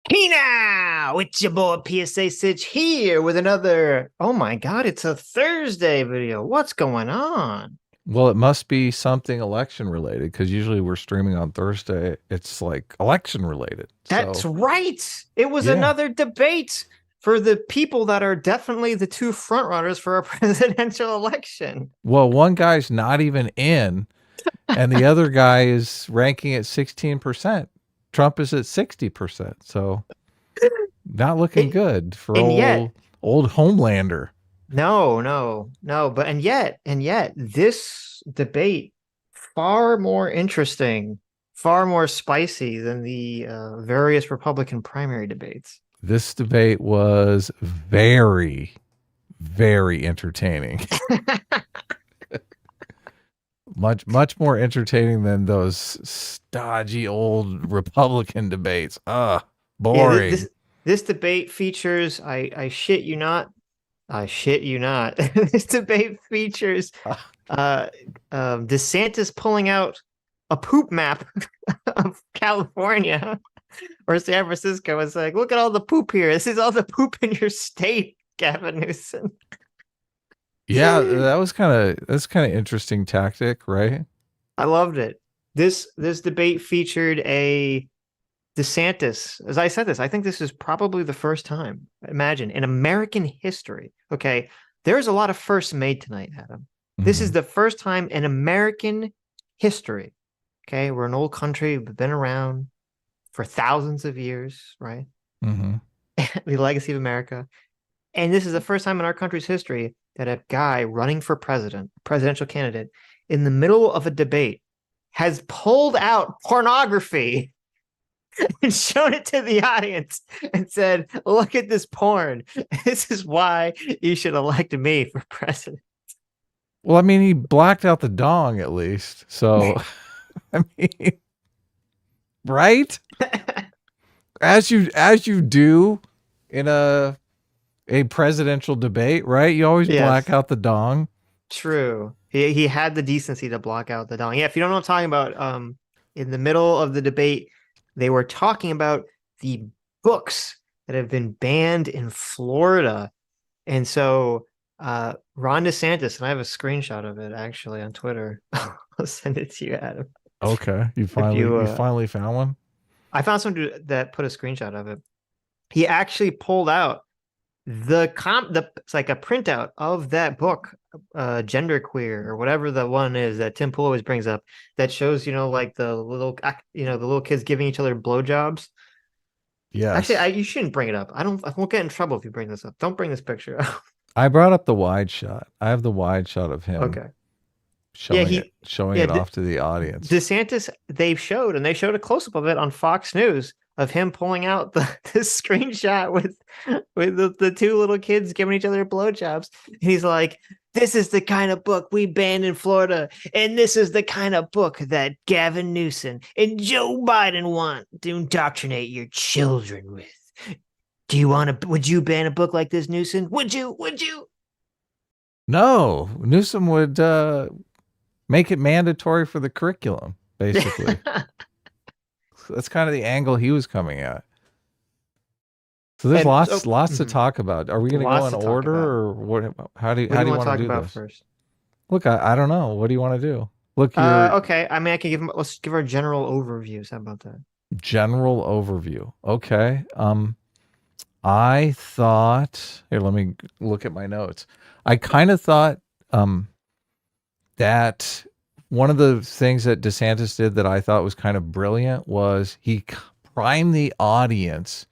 Hey now, it's your boy PSA Sitch here with another. Oh my god, it's a Thursday video. What's going on? Well, it must be something election related because usually we're streaming on Thursday. It's like election related. That's So, right. It was yeah. another debate for the people that are definitely the two frontrunners for a presidential election. Well, one guy's not even in, and the other guy is ranking at 16%. Trump is at 60%. So, not looking It, good for and yet, old Homelander. no, but and yet, this debate far more interesting, far more spicy than the various Republican primary debates. This debate was very, very entertaining. Much more entertaining than those stodgy old Republican debates. Yeah, Boring. this debate features I shit you not, I shit you not. This debate features uh DeSantis pulling out a poop map of California or San Francisco. It's like, look at all the poop here. This is all the poop in your state, Gavin Newsom. Yeah, that's kind of interesting tactic, right? I loved it. This debate featured a DeSantis. As I said this, I think this is probably the first time, imagine, in American history. Okay, there's a lot of firsts made tonight, Adam. This is Hmm. the first time in American history. Okay, we're an old country, we've been around for thousands of years, right? Hmm. The legacy of America. And this is the first time in our country's history that a guy running for president, presidential candidate, in the middle of a debate has pulled out pornography and shown it to the audience and said, look at this porn. This is why you should elect me for president. Well, I mean, he blacked out the dong at least. So, I mean, right? As you do in a presidential debate, right? You always black Yes, out the dong. true. He had the decency to block out the dong. Yeah, if you don't know what I'm talking about, in the middle of the debate, they were talking about the books that have been banned in Florida. And so Ron DeSantis, and I have a screenshot of it actually on Twitter. I'll send it to you, Adam. Okay, If you you finally found one. I found someone that put a screenshot of it. He actually pulled out the it's like a printout of that book, Genderqueer or whatever the one is that Tim Pool always brings up that shows, like the little kids giving each other blowjobs. Actually, Yes, you shouldn't bring it up. I won't get in trouble if you bring this up. Don't bring this picture up. I brought up the wide shot. I have the wide shot of him Okay. Yeah, showing yeah, it off to the audience. DeSantis, they showed a close up of it on Fox News of him pulling out the screenshot with the two little kids giving each other blowjobs. He's like, "This is the kind of book we banned in Florida, and this is the kind of book that Gavin Newsom and Joe Biden want to indoctrinate your children with. Do you want to? Would you ban a book like this, Newsom? Would you? Would you?" No, Newsom would make it mandatory for the curriculum, basically. So that's kind of the angle he was coming at. So there's And so, lots to talk about. Are we going to go lots in to talk order, about. or what? What How do you do you want to want to talk do about this? first? Look, I don't know. What do you want to do? Look, your Okay. I mean, I can let's give our general overviews. How about that? general overview. Okay. I thought here. Let me look at my notes. I kind of thought that one of the things that DeSantis did that I thought was kind of brilliant was he primed the audience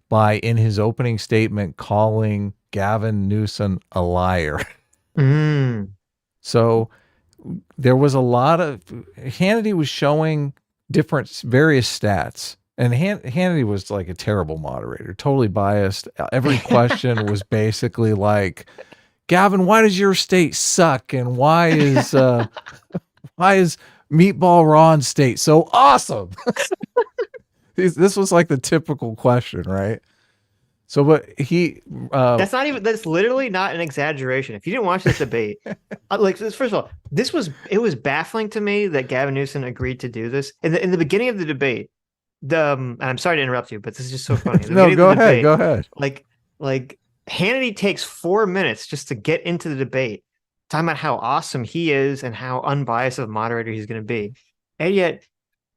by, in his opening statement, calling Gavin Newsom a liar. Mm. So there was a lot of Hannity was showing various stats. And Hannity was like a terrible moderator, totally biased. Every question was basically like, Gavin, why does your state suck? And why is Meatball Ron state so awesome? This was like the typical question, right? So, but That's literally not an exaggeration. If you didn't watch this debate, like first of all, it was baffling to me that Gavin Newsom agreed to do this in the beginning of the debate. and I'm sorry to interrupt you, but this is just so funny. The No, beginning of go the ahead. debate, Go ahead. like Hannity takes 4 minutes just to get into the debate, talking about how awesome he is and how unbiased of a moderator he's going to be. And yet,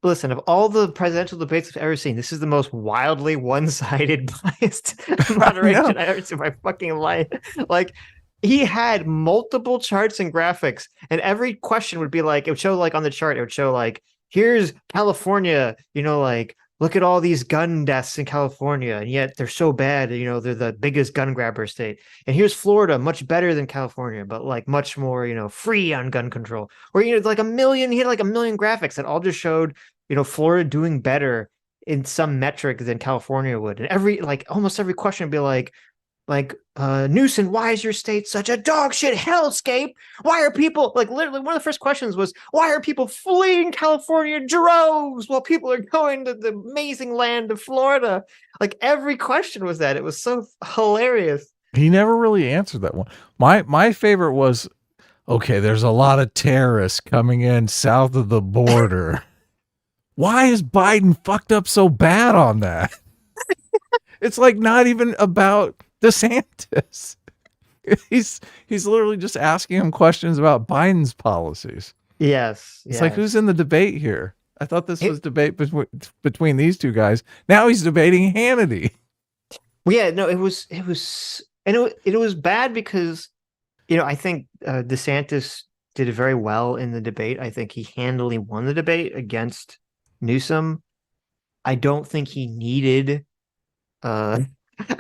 listen, of all the presidential debates I've ever seen, this is the most wildly one-sided biased I know. moderation I've ever seen in my fucking life. Like he had multiple charts and graphics, and every question would be like, it would show like on the chart, it would show like, here's California, like look at all these gun deaths in California, and yet they're so bad, they're the biggest gun grabber state. And here's Florida, much better than California, but like much more, free on gun control. Or like he had like a million graphics that all just showed Florida doing better in some metric than California would. And almost every question would be Newsom, why is your state such a dog shit hellscape? Why are people literally one of the first questions was, why are people fleeing California in droves while people are going to the amazing land of Florida? Like every question was that. It was so hilarious. He never really answered that one. My favorite was, okay, there's a lot of terrorists coming in south of the border. Why is Biden fucked up so bad on that? It's like not even about DeSantis. He's literally just asking him questions about Biden's policies. Yes. It's like, who's in the debate here? I thought this was debate between these two guys. Now he's debating Hannity. Well, yeah, no, it was, and it was bad because, I think DeSantis did very well in the debate. I think he handily won the debate against Newsom. I don't think he needed, I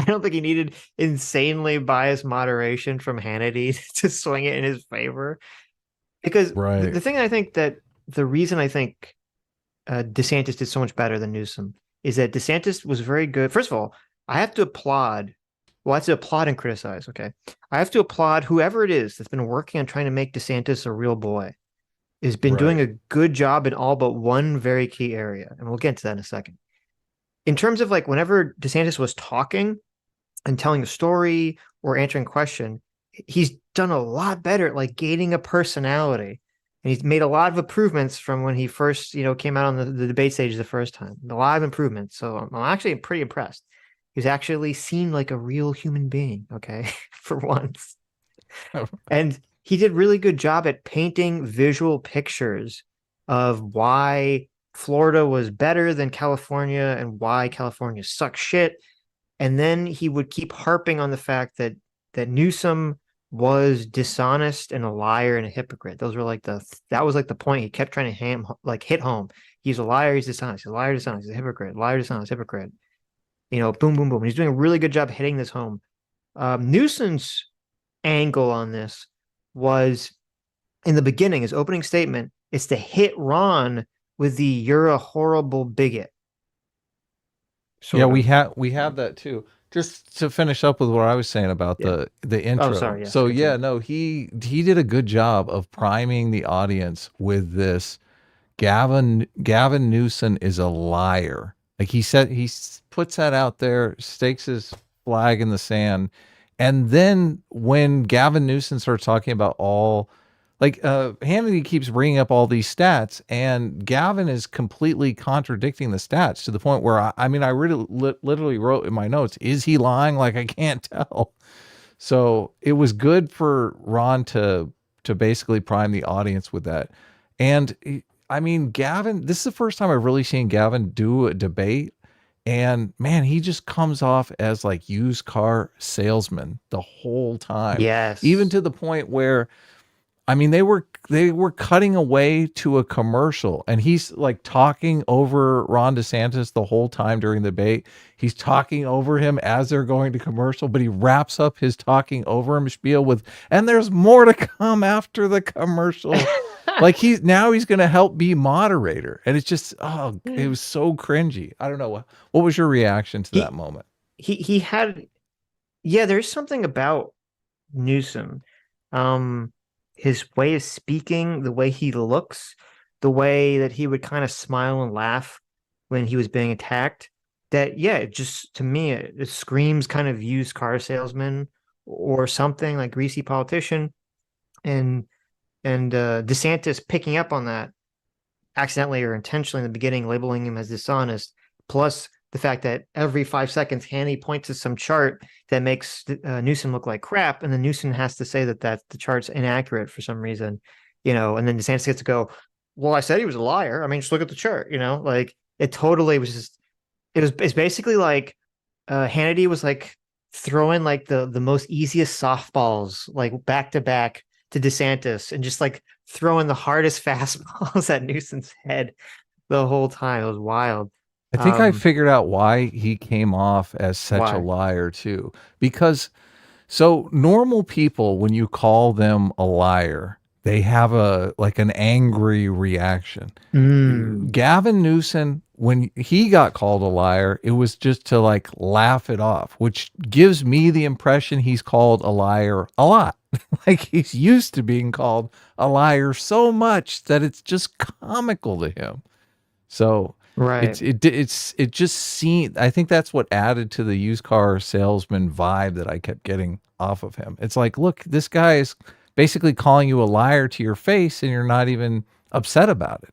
don't think he needed insanely biased moderation from Hannity to swing it in his favor. Because Right. the thing I think that the reason I think DeSantis did so much better than Newsom is that DeSantis was very good. First of all, I have to applaud. Well, I have to applaud and criticize. Okay. I have to applaud whoever it is that's been working on trying to make DeSantis a real boy, has been doing a good job in all but one very key area. And we'll get to that in a second. In terms of whenever DeSantis was talking and telling a story or answering a question, he's done a lot better at gaining a personality. And he's made a lot of improvements from when he first, came out on the debate stage the first time. A lot of improvements. So I'm actually pretty impressed. He's actually seemed like a real human being, okay, for once. And he did really good job at painting visual pictures of why Florida was better than California and why California sucks shit. And then he would keep harping on the fact that Newsom was dishonest and a liar and a hypocrite. Those were that was the point he kept trying to hit home. He's a liar, he's dishonest, he's a liar, dishonest, he's a hypocrite, liar, dishonest, hypocrite. Boom, boom, boom. He's doing a really good job hitting this home. Newsom's angle on this was in the beginning, his opening statement is to hit Ron with the "you're a horrible bigot." Yeah, we have that too. Just to finish up with what I was saying about the intro. Oh, sorry. Yes, so continue. yeah, no, he did a good job of priming the audience with this. Gavin Newsom is a liar. Like he said, puts that out there, stakes his flag in the sand, and then when Gavin Newsom starts talking about Hannity keeps bringing up all these stats, and Gavin is completely contradicting the stats to the point where I really literally wrote in my notes, is he lying? Like I can't tell. So it was good for Ron to basically prime the audience with that. And Gavin, this is the first time I've really seen Gavin do a debate. And man, he just comes off as like used car salesman the whole time. Yes. Even to the point where, they were cutting away to a commercial and he's like talking over Ron DeSantis the whole time during the debate. He's talking over him as they're going to commercial, but he wraps up his talking over him spiel with, and there's more to come after the commercial. He's going to help be moderator. And it's just, it was so cringy. I don't know. What was your reaction to that moment? He had, there's something about Newsom. His way of speaking, the way he looks, the way that he would kind of smile and laugh when he was being attacked, it just, to me, it screams kind of used car salesman or something, like greasy politician. And DeSantis picking up on that accidentally or intentionally in the beginning, labeling him as dishonest, plus the fact that every 5 seconds Hannity points to some chart that makes Newsom look like crap, and then Newsom has to say that the chart's inaccurate for some reason, and then DeSantis gets to go, well, I said he was a liar. I mean, just look at the chart, like it totally was just it's basically like Hannity was like throwing like the most easiest softballs like back to back to DeSantis and just like throwing the hardest fastballs at Newsom's head the whole time. It was wild. I think I figured out why he came off as such a Why? liar too. Because so normal people, when you call them a liar, they have an angry reaction. Mm, Gavin Newsom, when he got called a liar, it was just to like laugh it off, which gives me the impression he's called a liar a lot. Like he's used to being called a liar so much that it's just comical to him. So right. it just seemed, I think that's what added to the used car salesman vibe that I kept getting off of him. It's like, look, this guy is basically calling you a liar to your face and you're not even upset about it.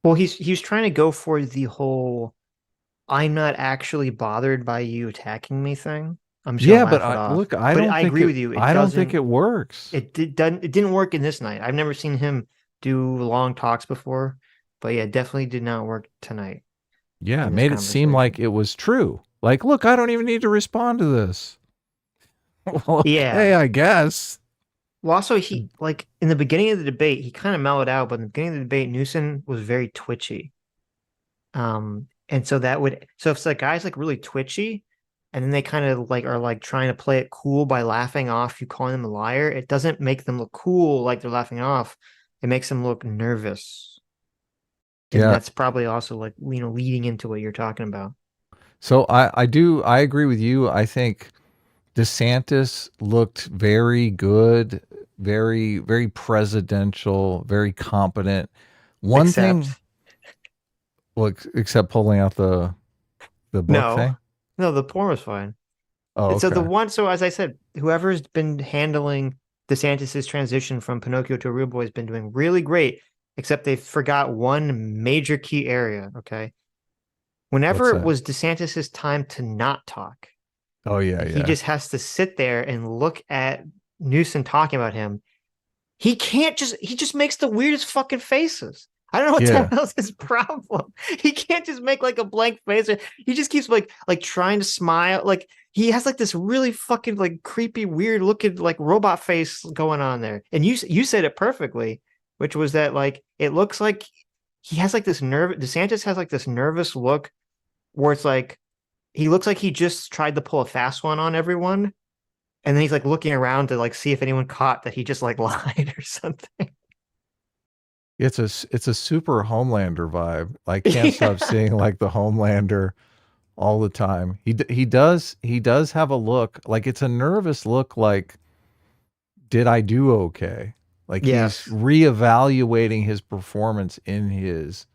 Well, he's trying to go for the whole I'm not actually bothered by you attacking me thing. I'm just gonna Yeah, but laugh it off. I But don't I think agree with you. It I don't think doesn't it works. it didn't work in this night. I've never seen him do long talks before, but yeah, definitely did not work tonight Yeah, it in this made it seem like conversation. it was true. Like, look, I don't even need to respond to this. Well, okay, Yeah. I guess. Well, also he like in the beginning of the debate, he kind of mellowed out, but in the beginning of the debate, Newsom was very twitchy. And so that would so if the guy's like really twitchy, and then they kind of like are like trying to play it cool by laughing off you calling them a liar, it doesn't make them look cool like they're laughing off. It makes them look nervous. And Yeah. that's probably also like leading into what you're talking about. So I agree with you. I think DeSantis looked very good, very presidential, very competent. One thing, Except well, except pulling out the book no, thing. no, the porn was fine. Oh, So the okay. one, so as I said, whoever's been handling DeSantis's transition from Pinocchio to a real boy has been doing really great, except they forgot one major key area. Okay. What's Whenever it that? was DeSantis's time to not talk, Oh yeah, he yeah, just has to sit there and look at Newsom talking about him. He just makes the weirdest fucking faces. I don't know what the yeah. hell's his problem. He can't just make like a blank face. He just keeps like trying to smile. Like he has like this really fucking like creepy, weird looking like robot face going on there. And you said it perfectly, which was that like it looks like he has like this nerve. DeSantis has like this nervous look where it's like he looks like he just tried to pull a fast one on everyone, and then he's like looking around to like see if anyone caught that he just like lied or something. It's a super Homelander vibe. I can't stop Yeah. seeing like the Homelander all the time. He does have a look like it's a nervous look. Like, did I do okay? Like he's Yes. reevaluating his performance in his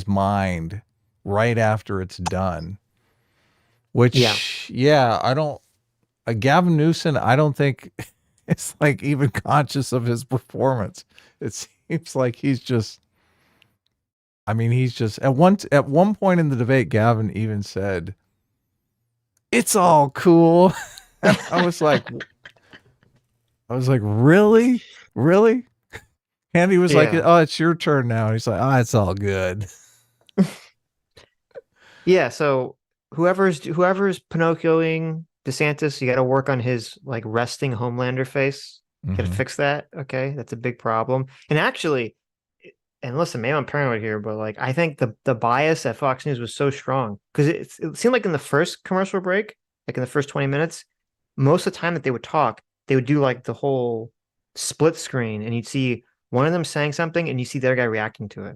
mind right after it's done. Yeah. Which, yeah, I don't. Gavin Newsom, I don't think is like even conscious of his performance. It seems like he's just. I mean, he's just at one point in the debate, Gavin even said, "It's all cool," and I was like, really, really? And he was like, Yeah. "Oh, it's your turn now." And he's like, "Oh, it's all good." Yeah. So whoever's Pinocchioing DeSantis, you got to work on his like resting Homelander face. Got to Hmm. fix that. Okay, that's a big problem. And actually, and listen, maybe I'm paranoid here, but like I think the bias at Fox News was so strong because it seemed like in the first commercial break, like in the first 20 minutes, most of the time that they would talk, they would do like the whole split screen, and you'd see one of them saying something, and you see the other guy reacting to it,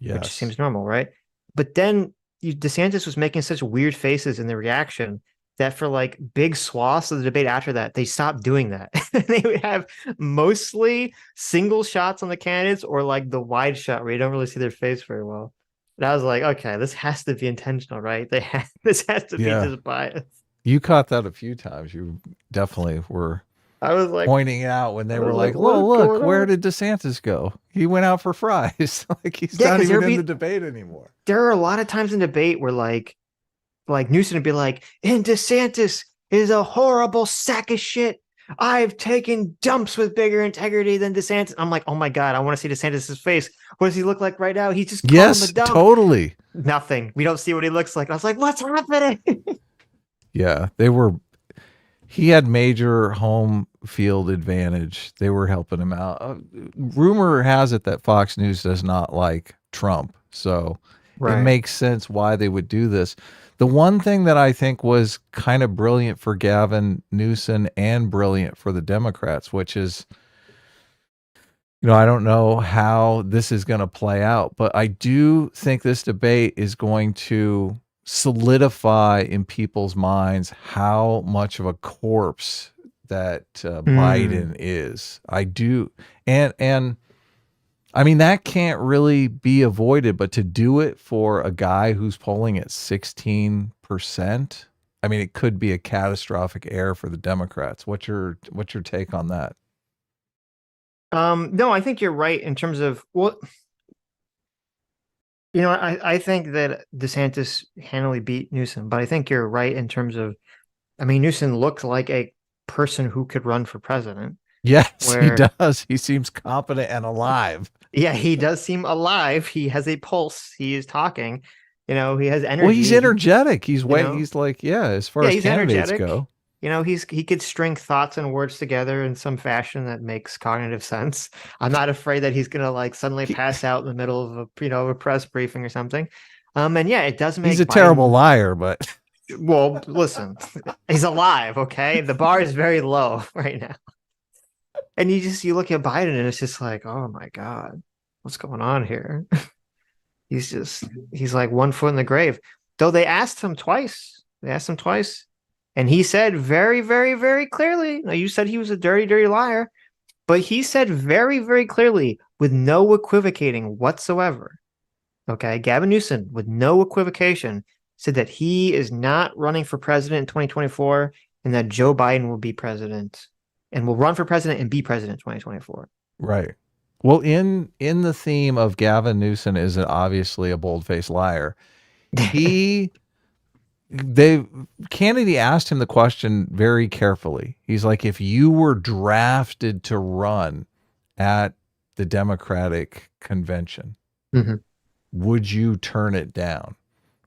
which Yes. seems normal, right? But then DeSantis was making such weird faces in the reaction that for like big swaths of the debate after that, they stopped doing that. They would have mostly single shots on the candidates or like the wide shot where you don't really see their face very well. And I was like, okay, this has to be intentional, right? This has to be Yeah. just bias. You caught that a few times. You definitely were. I was like, pointing out when they were like, what "Oh, is look, going where on? did Desantis go? He went out for fries. Like he's Yeah, not because even in the debate anymore." there are a lot of times in debate where like Newsom would be like, and DeSantis is a horrible sack of shit. I've taken dumps with bigger integrity than DeSantis. I'm like, oh my God, I want to see DeSantis' face. What does he look like right now? He just called him a Yes, dump. totally. Nothing. We don't see what he looks like. I was like, what's happening? Yeah, they were. He had major home field advantage. They were helping him out. Rumor has it that Fox News does not like Trump, so it Right. makes sense why they would do this. The one thing that I think was kind of brilliant for Gavin Newsom and brilliant for the Democrats, which is, I don't know how this is going to play out, but I do think this debate is going to solidify in people's minds how much of a corpse that Mm. Biden is. I do, and I mean that can't really be avoided, but to do it for a guy who's polling at 16%, I mean it could be a catastrophic error for the Democrats. What's your take on that? No, I think you're right in terms of well, I think that DeSantis handily beat Newsom, but I think you're right in terms of I mean, Newsom looked like a person who could run for president, Yes, he where does. He seems competent and alive. yeah, he does seem alive. He has a pulse. He is talking. He has Well, he's energy. energetic. He's You way know, he's like, yeah, as far yeah, as he's candidates energetic. go. He could string thoughts and words together in some fashion that makes cognitive sense. I'm not afraid that he's gonna like suddenly He, pass out in the middle of a press briefing or something. And yeah, it does he's a make terrible Biden. liar, but Well, listen, he's alive. Okay, the bar is very low right now. And you look at Biden and it's just like, oh my God, what's going on here? He's like 1 foot in the grave. Though they asked him twice. They asked him twice. And he said very, very, very clearly. Now you said he was a dirty, dirty liar, but he said very, very clearly, with no equivocating whatsoever. Okay. Gavin Newsom, with no equivocation, said that he is not running for president in 2024 and that Joe Biden will be president and will run for president and be president in 2024. right. Well, in the theme of Gavin Newsom is obviously a bold-faced liar. He they Kennedy asked him the question very carefully. He's like, if you were drafted to run at the Democratic convention, Mhm. would you turn it down?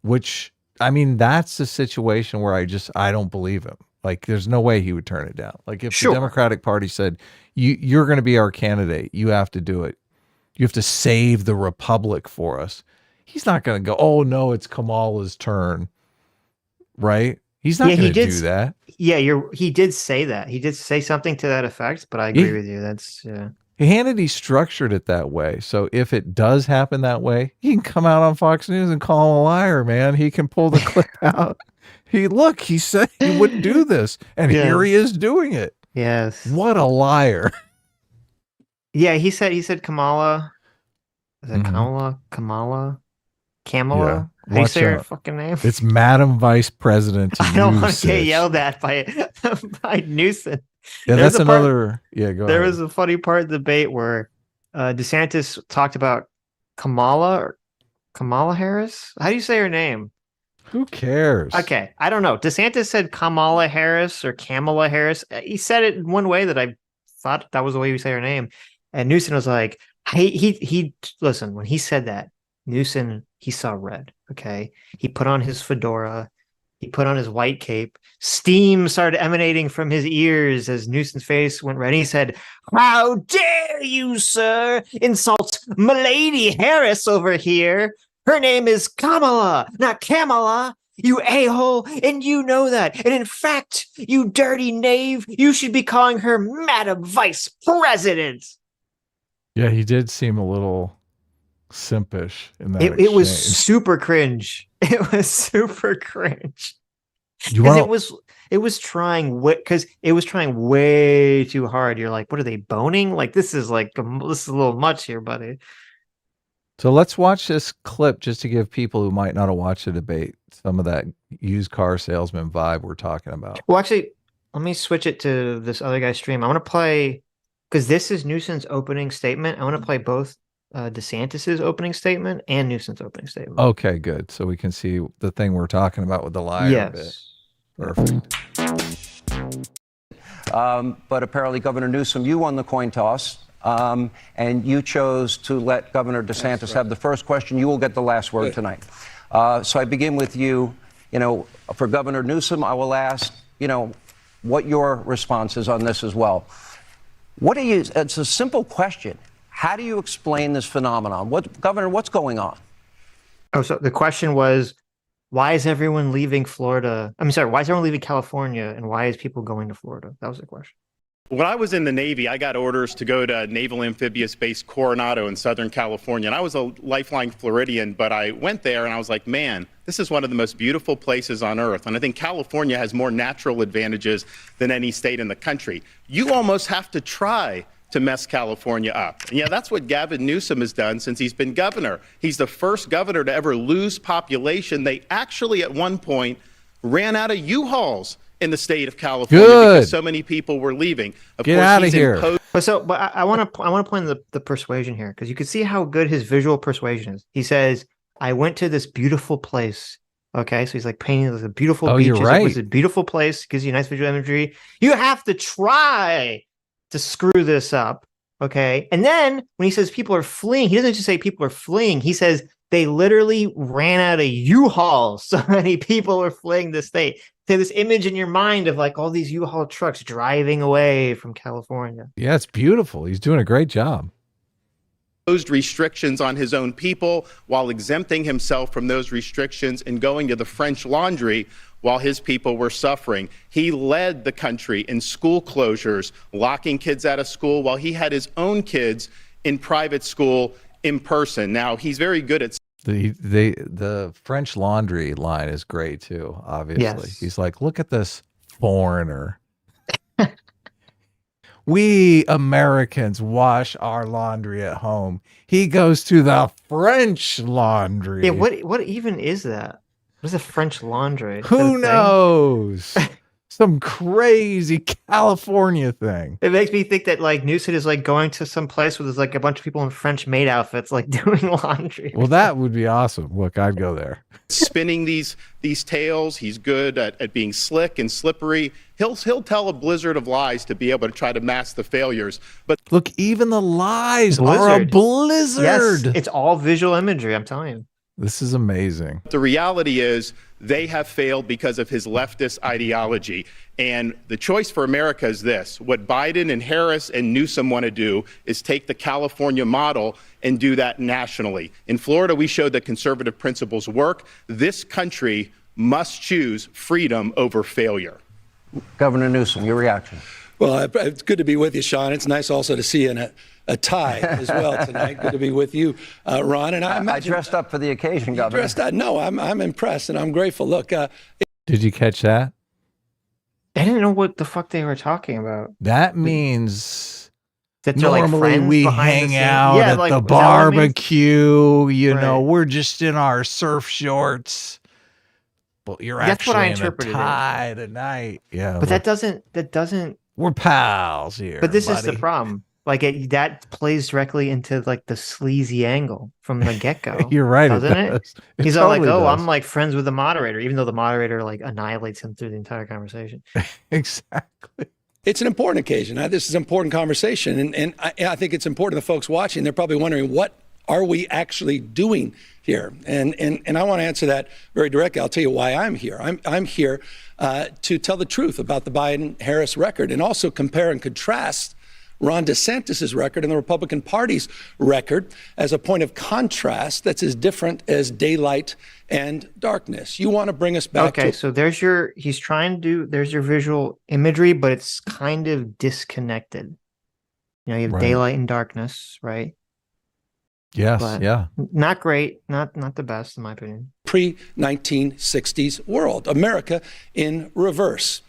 Which, I mean, that's a situation where I don't believe him. Like, there's no way he would turn it down. Like, if the Sure. Democratic Party said, you're going to be our candidate, you have to do it. You have to save the republic for us. He's not going to go, oh no, it's Kamala's turn, right? He's not Yeah, going he to did. do that. Yeah, he did say that. He did say something to that effect, but I agree He, with you. That's yeah. Hannity structured it that way. So if it does happen that way, he can come out on Fox News and call him a liar, man. He can pull the clip out. He said he wouldn't do this, and here he Yes. is doing it. Yes. What a liar. Yeah, he said Kamala. Is that Hmm. Kamala? Kamala? Yeah. Kamala? How do you say Watch her out. fucking name? It's Madam Vice President to I don't you, want to get Sitch. yelled at by by Newsom. Yeah, There's that's a part another. Yeah, go there ahead. was a funny part of the debate where DeSantis talked about Kamala or Kamala Harris. How do you say her name? Who cares? Okay, I don't know. DeSantis said Kamala Harris or Kamala Harris. He said it in one way that I thought that was the way you say her name. And Newsom was like, he listen, when he said that, Newsom, he saw red. Okay. He put on his fedora, he put on his white cape. Steam started emanating from his ears as Newsom's face went red. He said, how dare you, sir, insult Milady Harris over here? Her name is Kamala, not Kamala. You a-hole, and you know that. And in fact, you dirty knave, you should be calling her Madam Vice President. Yeah, he did seem a little simpish in that It was exchange. super cringe. It was super cringe. You Because want it was trying way too hard. You're like, what are they boning? Like this is a little much here, buddy. So let's watch this clip just to give people who might not have watched the debate some of that used car salesman vibe we're talking about. Well, actually, let me switch it to this other guy's stream. I want to play because this is Newsom's opening statement. I want to play both DeSantis's opening statement and Newsom's opening statement. Okay, good. So we can see the thing we're talking about with the liar bit. Perfect. But apparently, Governor Newsom, you won the coin toss, and you chose to let Governor DeSantis have the first question. You will get the last word tonight. So I begin with you. You know, for Governor Newsom, I will ask, you know, what your response is on this as well. It's a simple question. How do you explain this phenomenon? Governor, what's going on? Oh, so the question was, why is everyone leaving Florida? I'm sorry, why is everyone leaving California, and why is people going to Florida? That was the question. When I was in the Navy, I got orders to go to Naval Amphibious Base Coronado in Southern California. And I was a lifelong Floridian, but I went there and I was like, man, this is one of the most beautiful places on earth. And I think California has more natural advantages than any state in the country. You almost have to try to mess California up. And yeah, that's what Gavin Newsom has done since he's been governor. He's the first governor to ever lose population. They actually, at one point, ran out of U-Hauls in the state of California because so many people were leaving. Get out of here. But I want to point the persuasion here, because you can see how good his visual persuasion is. He says, I went to this beautiful place. Okay, so he's like painting this beautiful beaches. You're right. It was a beautiful place. Gives you nice visual imagery. You have to try to screw this up. Okay, and then when he says people are fleeing, he doesn't just say people are fleeing. He says they literally ran out of U-Hauls. So many people were fleeing the state. So this image in your mind of like all these U-Haul trucks driving away from California. Yeah, it's beautiful. He's doing a great job. Imposed restrictions on his own people while exempting himself from those restrictions and going to the French Laundry while his people were suffering. He led the country in school closures, locking kids out of school while he had his own kids in private school in person. Now, he's very good at the French Laundry line is great too, obviously. Yes. He's like, look at this foreigner. We Americans wash our laundry at home. He goes to the French Laundry. Yeah, what even is that? What is a French Laundry? Who knows? Some crazy California thing. It makes me think that like Newsom is like going to some place where there's like a bunch of people in French maid outfits like doing laundry. Well, that would be awesome. Look, I'd go there. Spinning these tales. He's good at being slick and slippery. He'll tell a blizzard of lies to be able to try to mask the failures. But look, even the lies are a blizzard. Yes, it's all visual imagery, I'm telling you. This is amazing. The reality is they have failed because of his leftist ideology. And the choice for America is this. What Biden and Harris and Newsom want to do is take the California model and do that nationally. In Florida, we showed that conservative principles work. This country must choose freedom over failure. Governor Newsom, your reaction. Well, it's good to be with you, Sean. It's nice also to see you in a tie as well tonight. Good to be with you, Ron. And I dressed up for the occasion, Governor. No, I'm impressed and I'm grateful. Look, did you catch that? I didn't know what the fuck they were talking about. That means that normally like we hang out at the barbecue. You know, we're just in our surf shorts. But you're actually in a tie tonight. Yeah, but that doesn't. We're pals here. But this is the problem. Like that plays directly into like the sleazy angle from the get-go. You're right, doesn't it? He's totally all like, "Oh, does. I'm like friends with the moderator," even though the moderator like annihilates him through the entire conversation. Exactly. It's an important occasion. This is an important conversation, and I think it's important. The folks watching, they're probably wondering, what are we actually doing here? And I want to answer that very directly. I'll tell you why I'm here. I'm here to tell the truth about the Biden-Harris record, and also compare and contrast Ron DeSantis' record and the Republican Party's record as a point of contrast that's as different as daylight and darkness. You want to bring us back to... so there's your visual imagery, but it's kind of disconnected. You know, you have daylight and darkness, right? Yes, but yeah. Not great, not the best in my opinion. Pre-1960s world, America in reverse.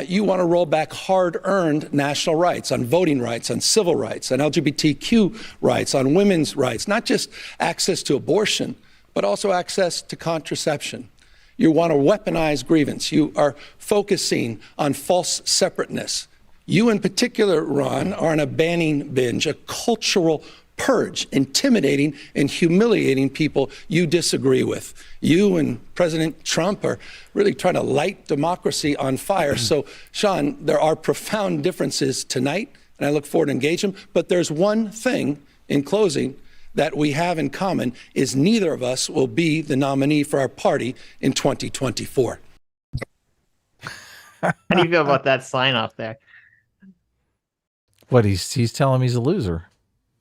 You want to roll back hard-earned national rights on voting rights, on civil rights, on LGBTQ rights, on women's rights, not just access to abortion, but also access to contraception. You want to weaponize grievance. You are focusing on false separateness. You in particular, Ron, are on a banning binge, a cultural purge, intimidating and humiliating people you disagree with. You and President Trump are really trying to light democracy on fire. So, Sean, there are profound differences tonight, and I look forward to engage them. But there's one thing in closing that we have in common is neither of us will be the nominee for our party in 2024. How do you feel about that sign off there? What, he's telling me he's a loser.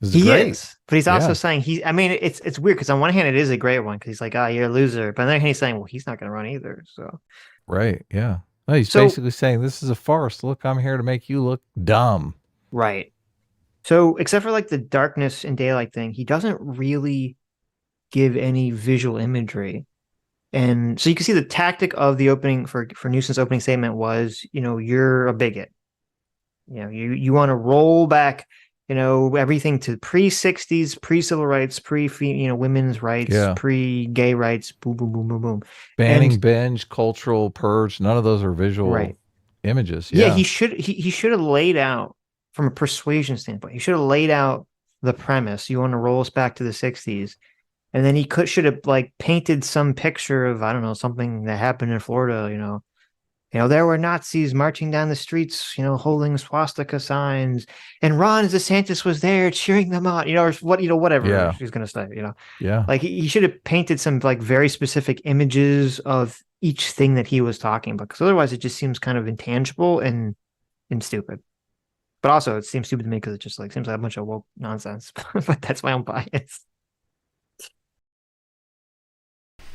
This He great. is, but he's also Yeah. saying I mean, it's weird because on one hand it is a great one because he's like, oh, you're a loser, but on the other hand he's saying, well, he's not going to run either. So Right. Yeah. No, he's So- basically saying this is a farce. Look, I'm here to make you look dumb. right. So except for like the darkness and daylight thing, he doesn't really give any visual imagery. And so you can see the tactic of the opening for Newsom's opening statement was, you're a bigot. You want to roll back, everything to pre-60s, pre-civil rights, women's rights, Yeah. pre-gay rights, boom, boom, boom, boom, boom. Banning, And- binge, cultural purge. None of those are visual Right. images. Yeah, Yeah. he should have laid out from a persuasion standpoint. He should have laid out the premise. You want to roll us back to the 60s. And then he should have like painted some picture of, I don't know, something that happened in Florida, there were Nazis marching down the streets, holding swastika signs, and Ron DeSantis was there cheering them on, or whatever Yeah. she's gonna say, Yeah. like he should have painted some like very specific images of each thing that he was talking about, because otherwise it just seems kind of intangible and stupid. But also it seems stupid to me because it just like seems like a bunch of woke nonsense. But that's my own bias.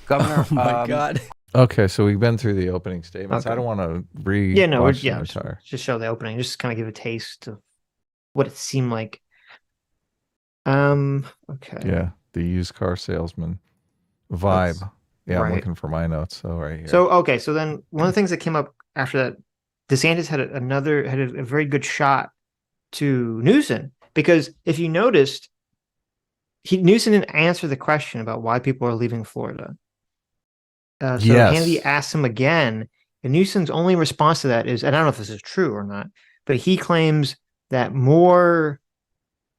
Governor, Oh my God. Okay, so we've been through the opening statements. Okay. I don't want to re Yeah, no, watch the yeah, entire. just show the opening, just kind of give a taste of what it seemed like. Okay. Yeah, the used car salesman vibe. That's- Yeah, I'm right. looking for my notes. So right here. So then one of the things that came up after that, DeSantis had a very good shot to Newsom, because if you noticed, Newsom didn't answer the question about why people are leaving Florida. So Yes. Hannity asked him again, and Newsom's only response to that is, and I don't know if this is true or not, but he claims that more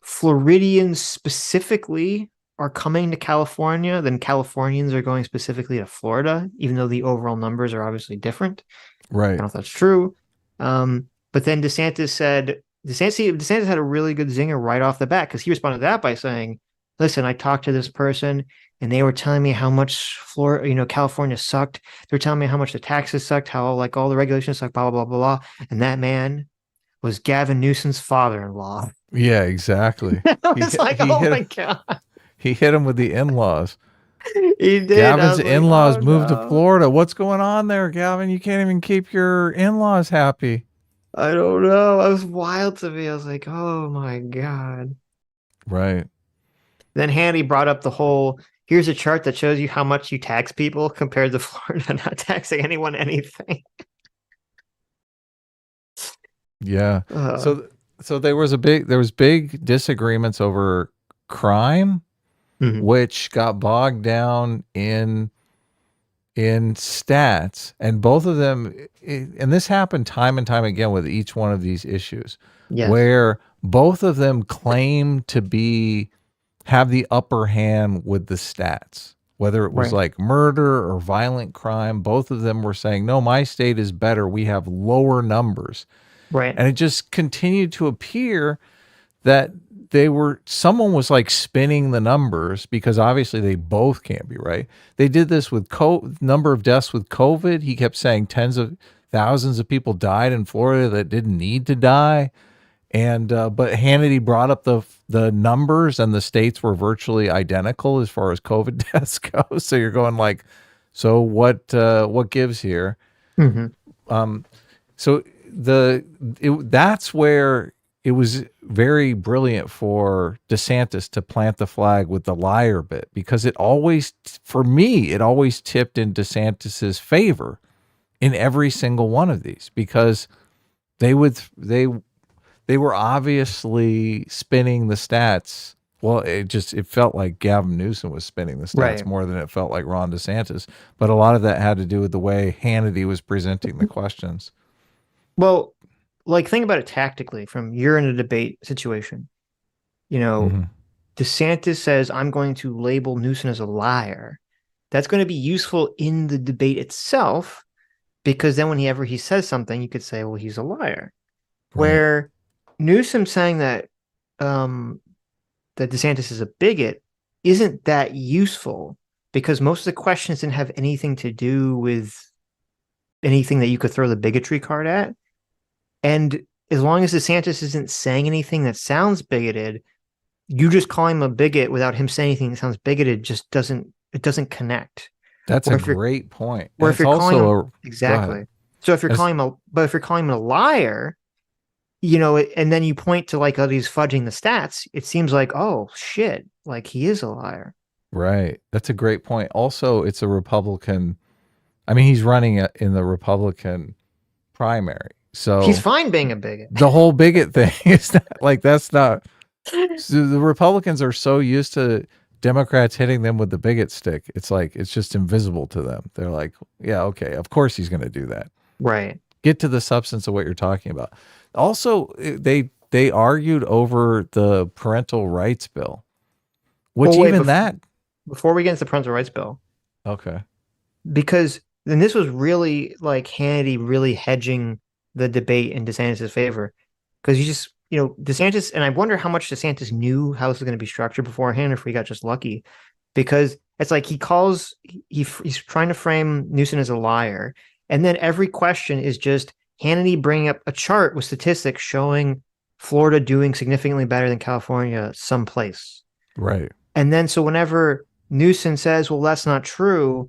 Floridians specifically are coming to California than Californians are going specifically to Florida, even though the overall numbers are obviously different. I Right. don't know if that's true. But then DeSantis had a really good zinger right off the bat, because he responded to that by saying, listen, I talked to this person and they were telling me how much California sucked. They were telling me how much the taxes sucked, how like all the regulations sucked, blah, blah, blah, blah, blah. And that man was Gavin Newsom's father-in-law. Yeah, exactly. I was like, he oh hit my him- God. He hit him with the in-laws. He did. I Gavin's was like, in-laws oh, moved to no. Florida. What's going on there, Gavin? You can't even keep your in-laws happy. I don't know. It was wild to me. I was like, oh my God. Right. Then Hannity brought up the whole, here's a chart that shows you how much you tax people compared to Florida not taxing anyone anything. Yeah. Uh, So there was big disagreements over crime, Mhm. which got bogged down in stats, and both of them, and this happened time and time again with each one of these issues, yes. where both of them claim to have the upper hand with the stats, whether it was Right. like murder or violent crime. Both of them were saying, no, my state is better. We have lower numbers. Right. And it just continued to appear that someone was like spinning the numbers, because obviously they both can't be right. They did this with number of deaths with COVID. He kept saying tens of thousands of people died in Florida that didn't need to die. And but Hannity brought up the numbers, and the states were virtually identical as far as COVID deaths go. So you're going like, so what gives here? Mhm. So that's where it was very brilliant for DeSantis to plant the flag with the liar bit, because it always tipped in DeSantis's favor in every single one of these, because they were obviously spinning the stats Well, it felt like Gavin Newsom was spinning the stats Right. more than it felt like Ron DeSantis. But a lot of that had to do with the way Hannity was presenting the questions. Well, like think about it tactically from you're in a debate situation. You know, Mhm. DeSantis says, I'm going to label Newsom as a liar. That's going to be useful in the debate itself because then whenever he says something, you could say, well, he's a liar. Right. Where Newsom saying that that DeSantis is a bigot isn't that useful because most of the questions didn't have anything to do with anything that you could throw the bigotry card at. And as long as DeSantis isn't saying anything that sounds bigoted, you just call him a bigot without him saying anything that sounds bigoted just doesn't connect. That's Or a if you're great point. or And if it's you're calling also him exactly. So if you're As- calling him if you're calling him a liar, you know, and then you point to like, oh, he's fudging the stats, it seems like, oh shit, like he is a liar. Right. That's a great point. Also, it's a Republican. I mean, he's running in the Republican primary. So He's fine being a bigot. the whole bigot thing is not like that's not. So the Republicans are so used to Democrats hitting them with the bigot stick. It's like it's just invisible to them. They're like, yeah, okay, of course he's going to do that. Right. Get to the substance of what you're talking about. Also, they argued over the parental rights bill, which Well, wait, even that. Before we get into the parental rights bill, Okay. because then this was really like Hannity really hedging the debate in DeSantis' favor. Because you just, you know, DeSantis, and I wonder how much DeSantis knew how this was going to be structured beforehand, if we got just lucky. Because it's like he's trying to frame Newsom as a liar. And then every question is just Hannity bringing up a chart with statistics showing Florida doing significantly better than California someplace. Right. And then so whenever Newsom says, well, that's not true,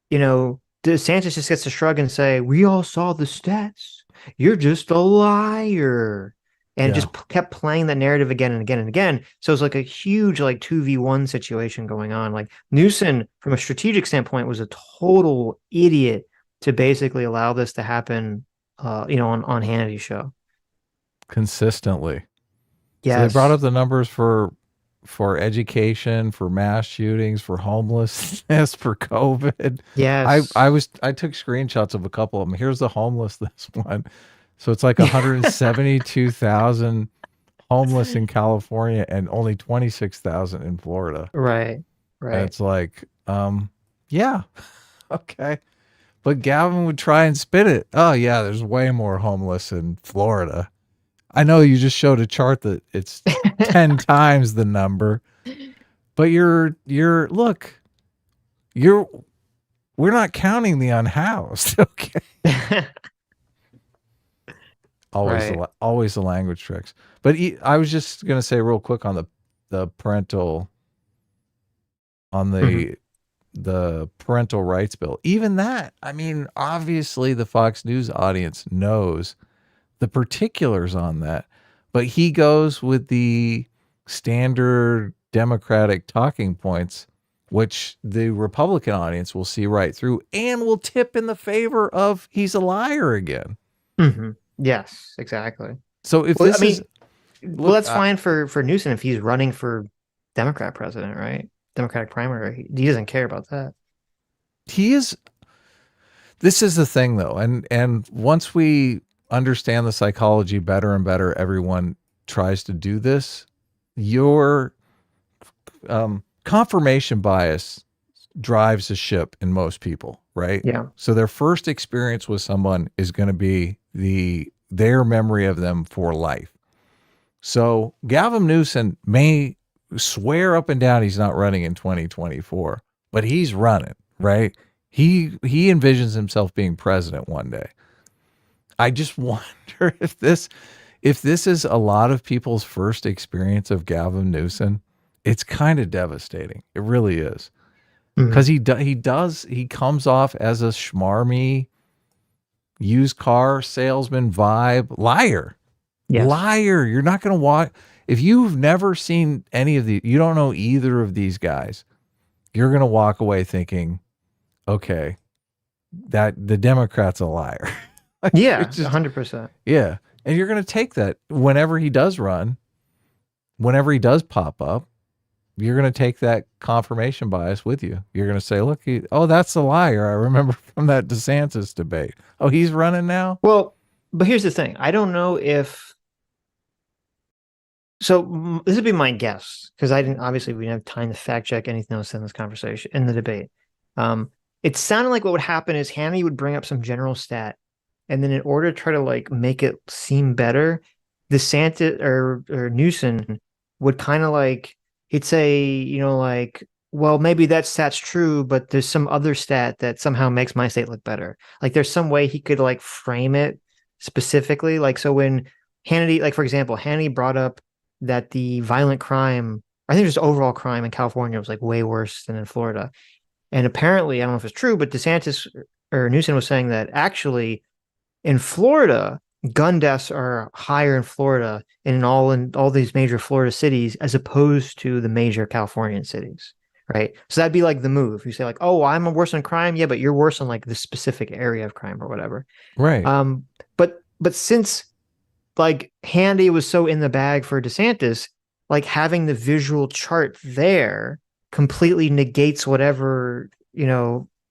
you know, DeSantis just gets to shrug and say, we all saw the stats. You're just a liar. And just kept playing that narrative again and again and again. So it's like a huge like 2v1 situation going on. Like Newsom, from a strategic standpoint, was a total idiot to basically allow this to happen, you know, on Hannity's show. Consistently. Yes. So they brought up the numbers for education, for mass shootings, for homelessness, for COVID. Yes. I took screenshots of a couple of them. Here's the homelessness one. So it's like 172,000 homeless in California and only 26,000 in Florida. Right. Right. And it's like, yeah, okay. But Gavin would try and spin it. Oh yeah, there's way more homeless in Florida. I know you just showed a chart that it's 10 times the number, but we're not counting the unhoused. Okay. Always the language tricks. But I was just going to say real quick on the parental, on the parental rights bill. Even that, I mean, obviously the Fox News audience knows the particulars on that, but he goes with the standard Democratic talking points, which the Republican audience will see right through and will tip in the favor of he's a liar again. Mm-hmm. Yes, exactly. So if that's fine for Newsom if he's running for Democrat president, right? Democratic primary. He doesn't care about that. He is. This is the thing, though, and once we understand the psychology better and better, everyone tries to do this. Your confirmation bias drives the ship in most people, right? Yeah. So their first experience with someone is going to be their memory of them for life. So Gavin Newsom may swear up and down he's not running in 2024, but he's running, right? He envisions himself being president one day. I just wonder if this is a lot of people's first experience of Gavin Newsom. It's kind of devastating. It really is. Because he comes off as a schmarmy used car salesman vibe liar. Yes. Liar. You're not going to watch. If you've never seen any of you don't know either of these guys, you're going to walk away thinking, okay, that the Democrat's a liar. Yeah, 100%. Yeah. And you're going to take that whenever he does run, whenever he does pop up, you're going to take that confirmation bias with you. You're going to say, look, that's a liar. I remember from that DeSantis debate. Oh, he's running now? Well, but here's the thing. I don't know if. So this would be my guess, because we didn't have time to fact check anything else in this conversation, in the debate. It sounded like what would happen is Hannity would bring up some general stat, and then in order to try to like make it seem better, DeSantis or Newsom would kind of like, he'd say, like, well, maybe that stat's true, but there's some other stat that somehow makes my state look better. Like there's some way he could like frame it specifically. Like, so when Hannity, like for example, Hannity brought up that the violent crime, I think just overall crime in California was like way worse than in Florida. And apparently, I don't know if it's true, but DeSantis or Newsom was saying that actually in Florida, gun deaths are higher in Florida and in all these major Florida cities as opposed to the major Californian cities, right? So that'd be like the move. You say like, oh, I'm worse on crime, yeah, but you're worse on like the specific area of crime or whatever, right? But since like Hannity was so in the bag for DeSantis, like having the visual chart there completely negates whatever,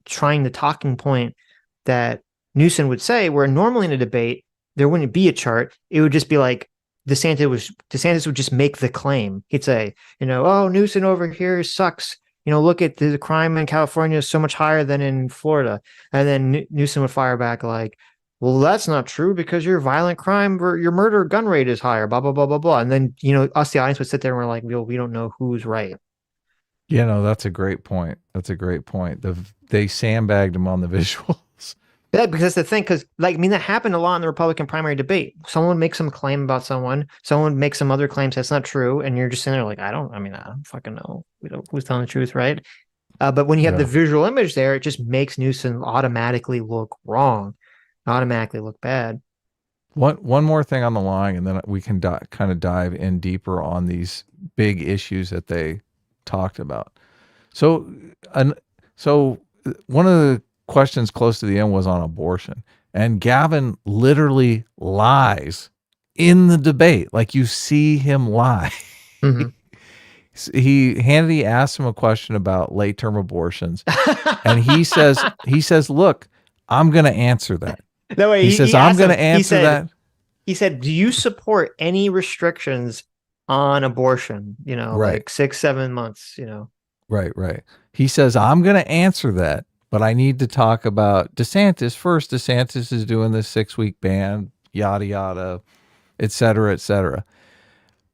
trying the talking point that Newsom would say, where normally in a debate, there wouldn't be a chart. It would just be like DeSantis would just make the claim. He'd say, oh, Newsom over here sucks. Look at the crime in California is so much higher than in Florida. And then Newsom would fire back like, well, that's not true because your violent crime or your murder gun rate is higher, blah, blah, blah, blah, blah. And then, us, the audience, would sit there and we're like, well, we don't know who's right. That's a great point. They sandbagged him on the visuals. Yeah, because that's the thing. Because that happened a lot in the Republican primary debate. Someone makes some claim about someone makes some other claims that's not true, and you're just sitting there like, I don't fucking know. Who's telling the truth, right? But when you have the visual image there, it just makes Newsom automatically look wrong, automatically look bad. One more thing on the line, and then we can kind of dive in deeper on these big issues that they talked about. So one of the questions close to the end was on abortion, and Gavin literally lies in the debate. Like you see him lie. Mm-hmm. Hannity asked him a question about late-term abortions, and he says, look, I'm going to answer that. No way. He says, I'm going to answer that. He said, do you support any restrictions on abortion? Right. Like 6-7 months, Right. He says, I'm going to answer that, but I need to talk about DeSantis first. DeSantis is doing this 6-week ban, yada, yada, et cetera, et cetera.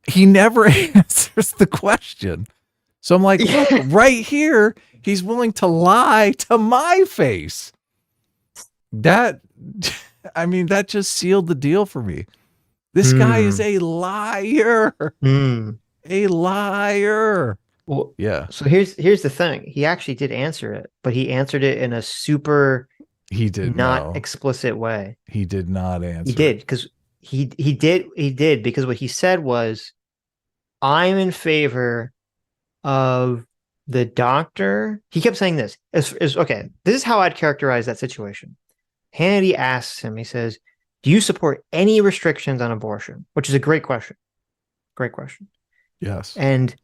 He never answers the question. So I'm like, look, right here, he's willing to lie to my face. That just sealed the deal for me. This guy is a liar. A liar. Well, yeah. So here's the thing. He actually did answer it, but he answered it in a super explicit way. He did not answer. He did because he did because what he said was, I'm in favor of the doctor. He kept saying this. Okay, this is how I'd characterize that situation. Hannity asks him, he says, do you support any restrictions on abortion? Which is a great question. Great question. Yes. And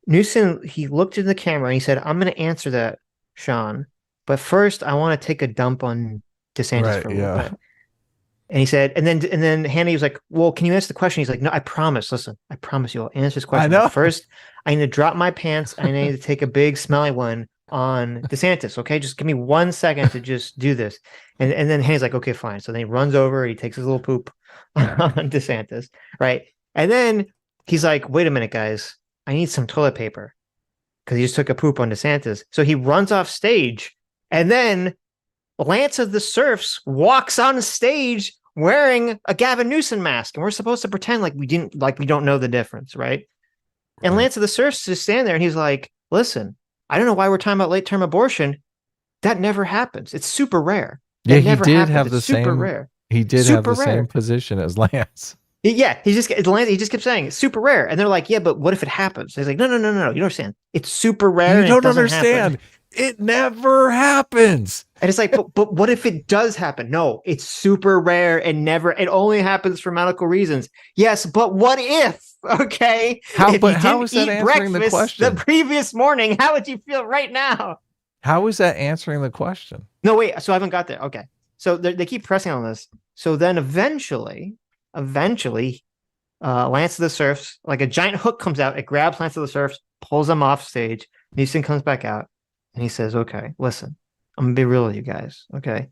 Newsom, he looked in the camera and he said, I'm going to answer that, Sean. But first, I want to take a dump on DeSantis for a little bit. And he said, and then Hannity was like, well, can you answer the question? He's like, no, I promise. Listen, I promise you I'll answer this question. I know. But first, I need to drop my pants. I need to take a big smelly one on DeSantis. Okay, just give me 1 second to just do this. And then Hanny's like, okay, fine. So then he runs over, he takes his little poop on DeSantis, right? And then he's like, wait a minute, guys, I need some toilet paper because he just took a poop on DeSantis. So he runs off stage, and then Lance of the Serfs walks on stage wearing a Gavin Newsom mask, and we're supposed to pretend like we don't know the difference, right? And Lance of the Serfs just stand there, and he's like, listen, I don't know why we're talking about late-term abortion. That never happens. It's super rare. Yeah, he did have the same. Super rare. He did have the same position as Lance. Yeah, he just kept saying it's super rare, and they're like, yeah, but what if it happens? He's like, no, you don't understand. It's super rare. You don't understand. It never happens. And it's like, but what if it does happen? No, it's super rare and it only happens for medical reasons. Yes, but what if? Okay. How if is that answering the question? The previous morning, how would you feel right now? How is that answering the question? No, wait. So I haven't got there. Okay. So they keep pressing on this. So then eventually, Lance of the Serfs, like a giant hook comes out, it grabs Lance of the Serfs, pulls them off stage. Newsom comes back out and he says, okay, listen, I'm gonna be real with you guys. Okay.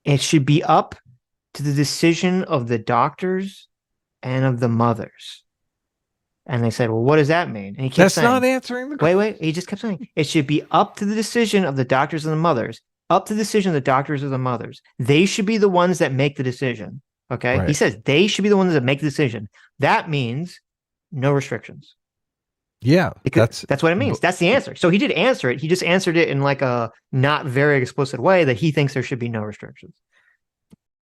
It should be up to the decision of the doctors and of the mothers. And they said, well, what does that mean? And he kept saying, not answering the question. Wait. He just kept saying, it should be up to the decision of the doctors and the mothers. Up to the decision of the doctors or the mothers. They should be the ones that make the decision. Okay. Right. He says they should be the ones that make the decision. That means no restrictions. Yeah. Because that's what it means. That's the answer. So he did answer it. He just answered it in like a not very explicit way that he thinks there should be no restrictions,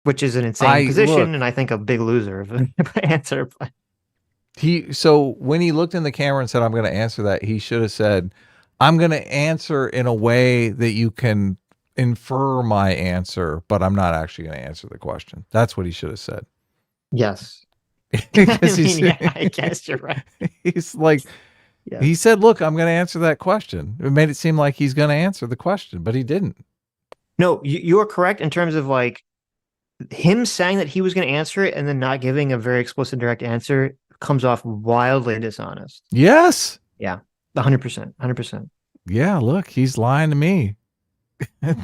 which is an insane position. And I think a big loser of an answer. So when he looked in the camera and said, I'm going to answer that, he should have said, I'm going to answer in a way that you can infer my answer, but I'm not actually going to answer the question. That's what he should have said. Yes. I guess you're right. He's like, he said, look, I'm going to answer that question. It made it seem like he's going to answer the question, but he didn't. No, you are correct in terms of like him saying that he was going to answer it and then not giving a very explicit direct answer comes off wildly dishonest. Yes. Yeah. 100%. Yeah. Look, he's lying to me.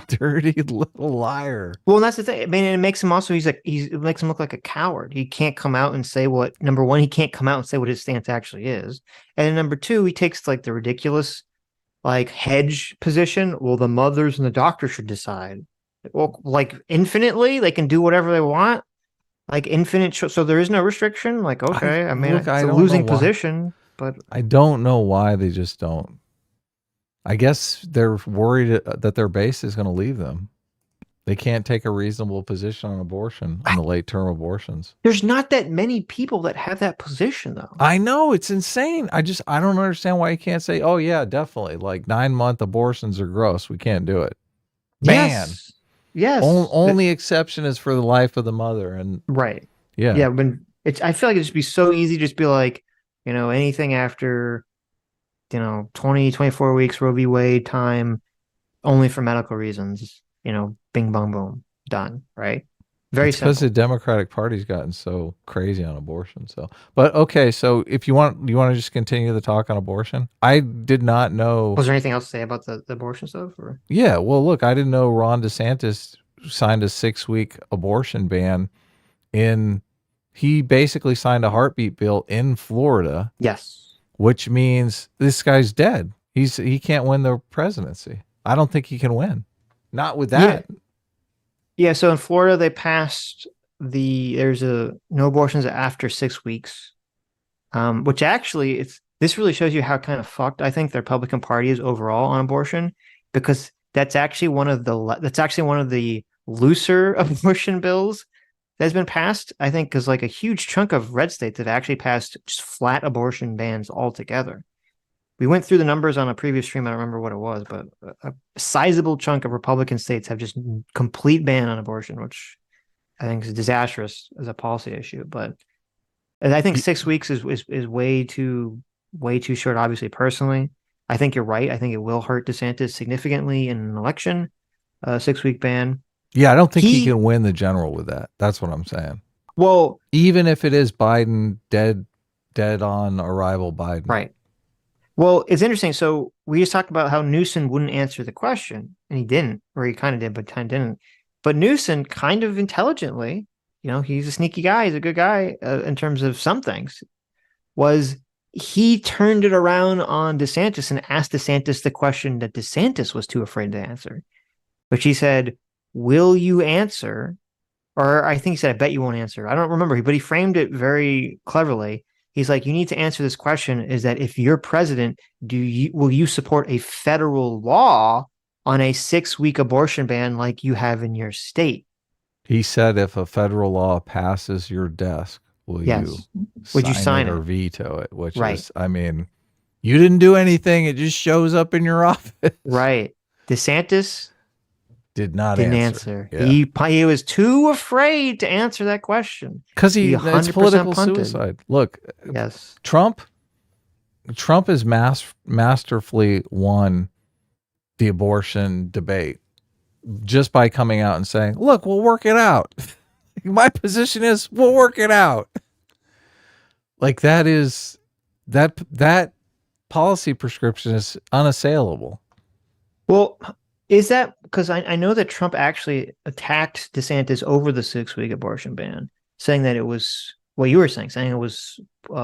Dirty little liar. Well, and that's the thing. I mean, it makes him also, it makes him look like a coward. He can't come out and say number one, he can't come out and say what his stance actually is. And number two, he takes like the ridiculous, like hedge position. Well, the mothers and the doctor should decide. Well, like infinitely, they can do whatever they want. Like infinite. So there is no restriction. Like, okay. I mean, it's a losing position, but I don't know why they just don't. I guess they're worried that their base is going to leave them. They can't take a reasonable position on abortion, on the late term abortions. There's not that many people that have that position, though. I know, it's insane. I don't understand why you can't say, oh, yeah, definitely. Like 9-month abortions are gross. We can't do it. Ban. Yes. Only exception is for the life of the mother. And right. Yeah. Yeah. I feel like it'd just be so easy to just be like, anything after 20, 24 weeks, Roe v. Wade time, only for medical reasons, bing, bong, boom, done, right? Very simple. Because the Democratic Party's gotten so crazy on abortion. So, but okay, so if you want to just continue the talk on abortion? I did not know. Was there anything else to say about the abortion stuff? Or? Yeah, well, look, I didn't know Ron DeSantis signed a 6-week abortion ban he basically signed a heartbeat bill in Florida. Yes. Which means this guy's dead. He can't win the presidency. I don't think he can win. Not with that. Yeah. So in Florida, they passed there's no abortions after 6 weeks, which actually this really shows you how kind of fucked I think the Republican Party is overall on abortion, because that's actually one of the looser abortion bills that's been passed, I think, because like a huge chunk of red states have actually passed just flat abortion bans altogether. We went through the numbers on a previous stream. I don't remember what it was, but a sizable chunk of Republican states have just complete ban on abortion, which I think is disastrous as a policy issue. But I think 6 weeks is way too short, obviously, personally. I think you're right. I think it will hurt DeSantis significantly in an election, 6-week ban. Yeah, I don't think he can win the general with that. That's what I'm saying. Well, even if it is Biden, dead on arrival Biden. Right. Well, it's interesting. So we just talked about how Newsom wouldn't answer the question, and he didn't, or he kind of did, but kind of didn't. But Newsom kind of intelligently, he's a sneaky guy. He's a good guy in terms of some things, he turned it around on DeSantis and asked DeSantis the question that DeSantis was too afraid to answer. But she said, will you answer? Or I think he said, I bet you won't answer. I don't remember, but he framed it very cleverly. He's like, you need to answer this question is that if you're president, will you support a federal law on a 6-week abortion ban like you have in your state? He said, if a federal law passes your desk, would you sign it or veto it? Which is, I mean, You didn't do anything. It just shows up in your office. Right. DeSantis Did not didn't answer. answer. He was too afraid to answer that question. Because He it's 100% political punted. suicide. Look, Yes. Trump has masterfully won the abortion debate just by coming out and saying, look, we'll work it out. My position is we'll work it out. Like that policy prescription is unassailable. Well, is that because I know that Trump actually attacked DeSantis over the 6-week abortion ban, saying that it was what you were saying it was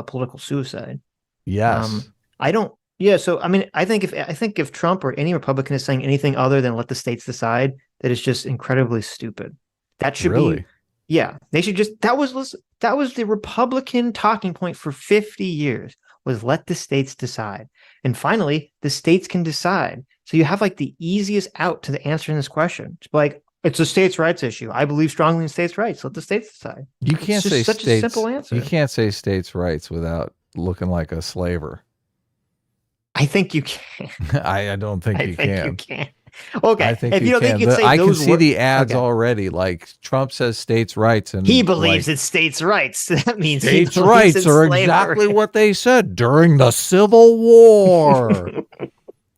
political suicide. Yes. I don't. Yeah. So I mean, I think if Trump or any Republican is saying anything other than let the states decide, that is just incredibly stupid. That should be. Yeah, they should just. That was the Republican talking point for 50 years, was let the states decide, and finally the states can decide. So you have like the easiest out to the answering this question. It's like, it's a states' rights issue. I believe strongly in states' rights. Let the states decide. You can't say such states. A simple answer. You can't say states' rights without looking like a slaver. I think you can. I don't think you can. You can. Okay. I think if you don't think you can say I can those see the ads okay. already. Like Trump says states' rights, and he believes it's states' rights. That means states' rights are slavery. exactly what they said during the Civil War.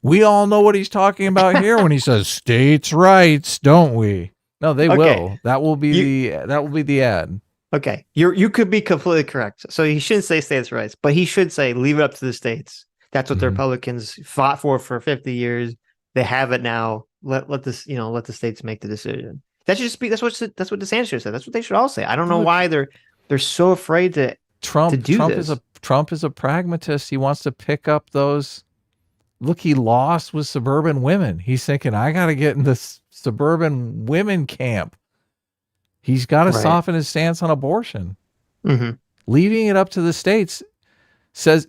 We all know what he's talking about here when he says states' rights, don't we? No, they will. That will be the ad. Okay. You could be completely correct. So he shouldn't say states' rights, but he should say leave it up to the states. That's what the Republicans fought for 50 years. They have it now. Let the states make the decision. That should just be that's what DeSantis should say. That's what they should all say. I don't know why they're so afraid to do this. Trump is a pragmatist. He wants to pick up those. Look, he lost with suburban women. He's thinking, I got to get in this suburban women camp. He's got to soften his stance on abortion. Mm-hmm. Leaving it up to the states says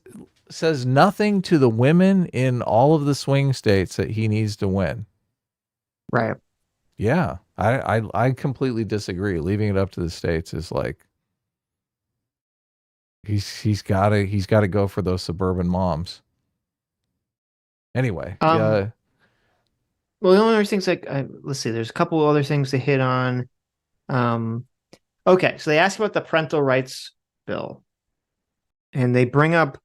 nothing to the women in all of the swing states that he needs to win. Right. Yeah. I completely disagree. Leaving it up to the states is like he's got to go for those suburban moms. Anyway, well, the only other things let's see, there's a couple of other things to hit on. Okay, so they ask about the parental rights bill, and they bring up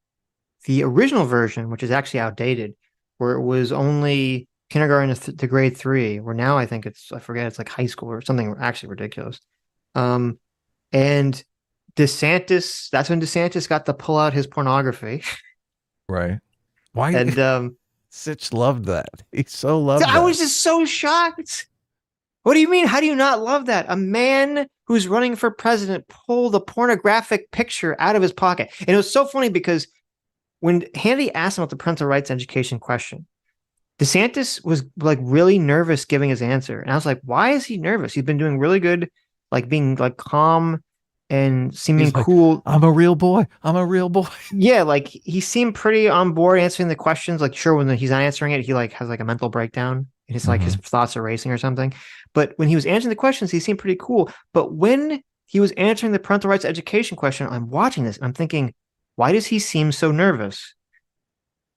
the original version, which is actually outdated, where it was only kindergarten to grade 3, where now I think it's like high school or something actually ridiculous. And DeSantis, that's when DeSantis got to pull out his pornography. Right. Why? And Sitch loved that. He so loved that. I was just so shocked. What do you mean? How do you not love that? A man who's running for president pulled a pornographic picture out of his pocket. And it was so funny because when Hannity asked him about the parental rights education question, DeSantis was like really nervous giving his answer. And I was like, why is he nervous? He's been doing really good, like being like calm and seeming cool. I'm a real boy. Yeah, like he seemed pretty on board answering the questions. Like, sure, when he's not answering it, he like has like a mental breakdown and it's like his thoughts are racing or something. But when he was answering the questions, he seemed pretty cool. But when he was answering the parental rights education question, I'm watching this and I'm thinking, why does he seem so nervous?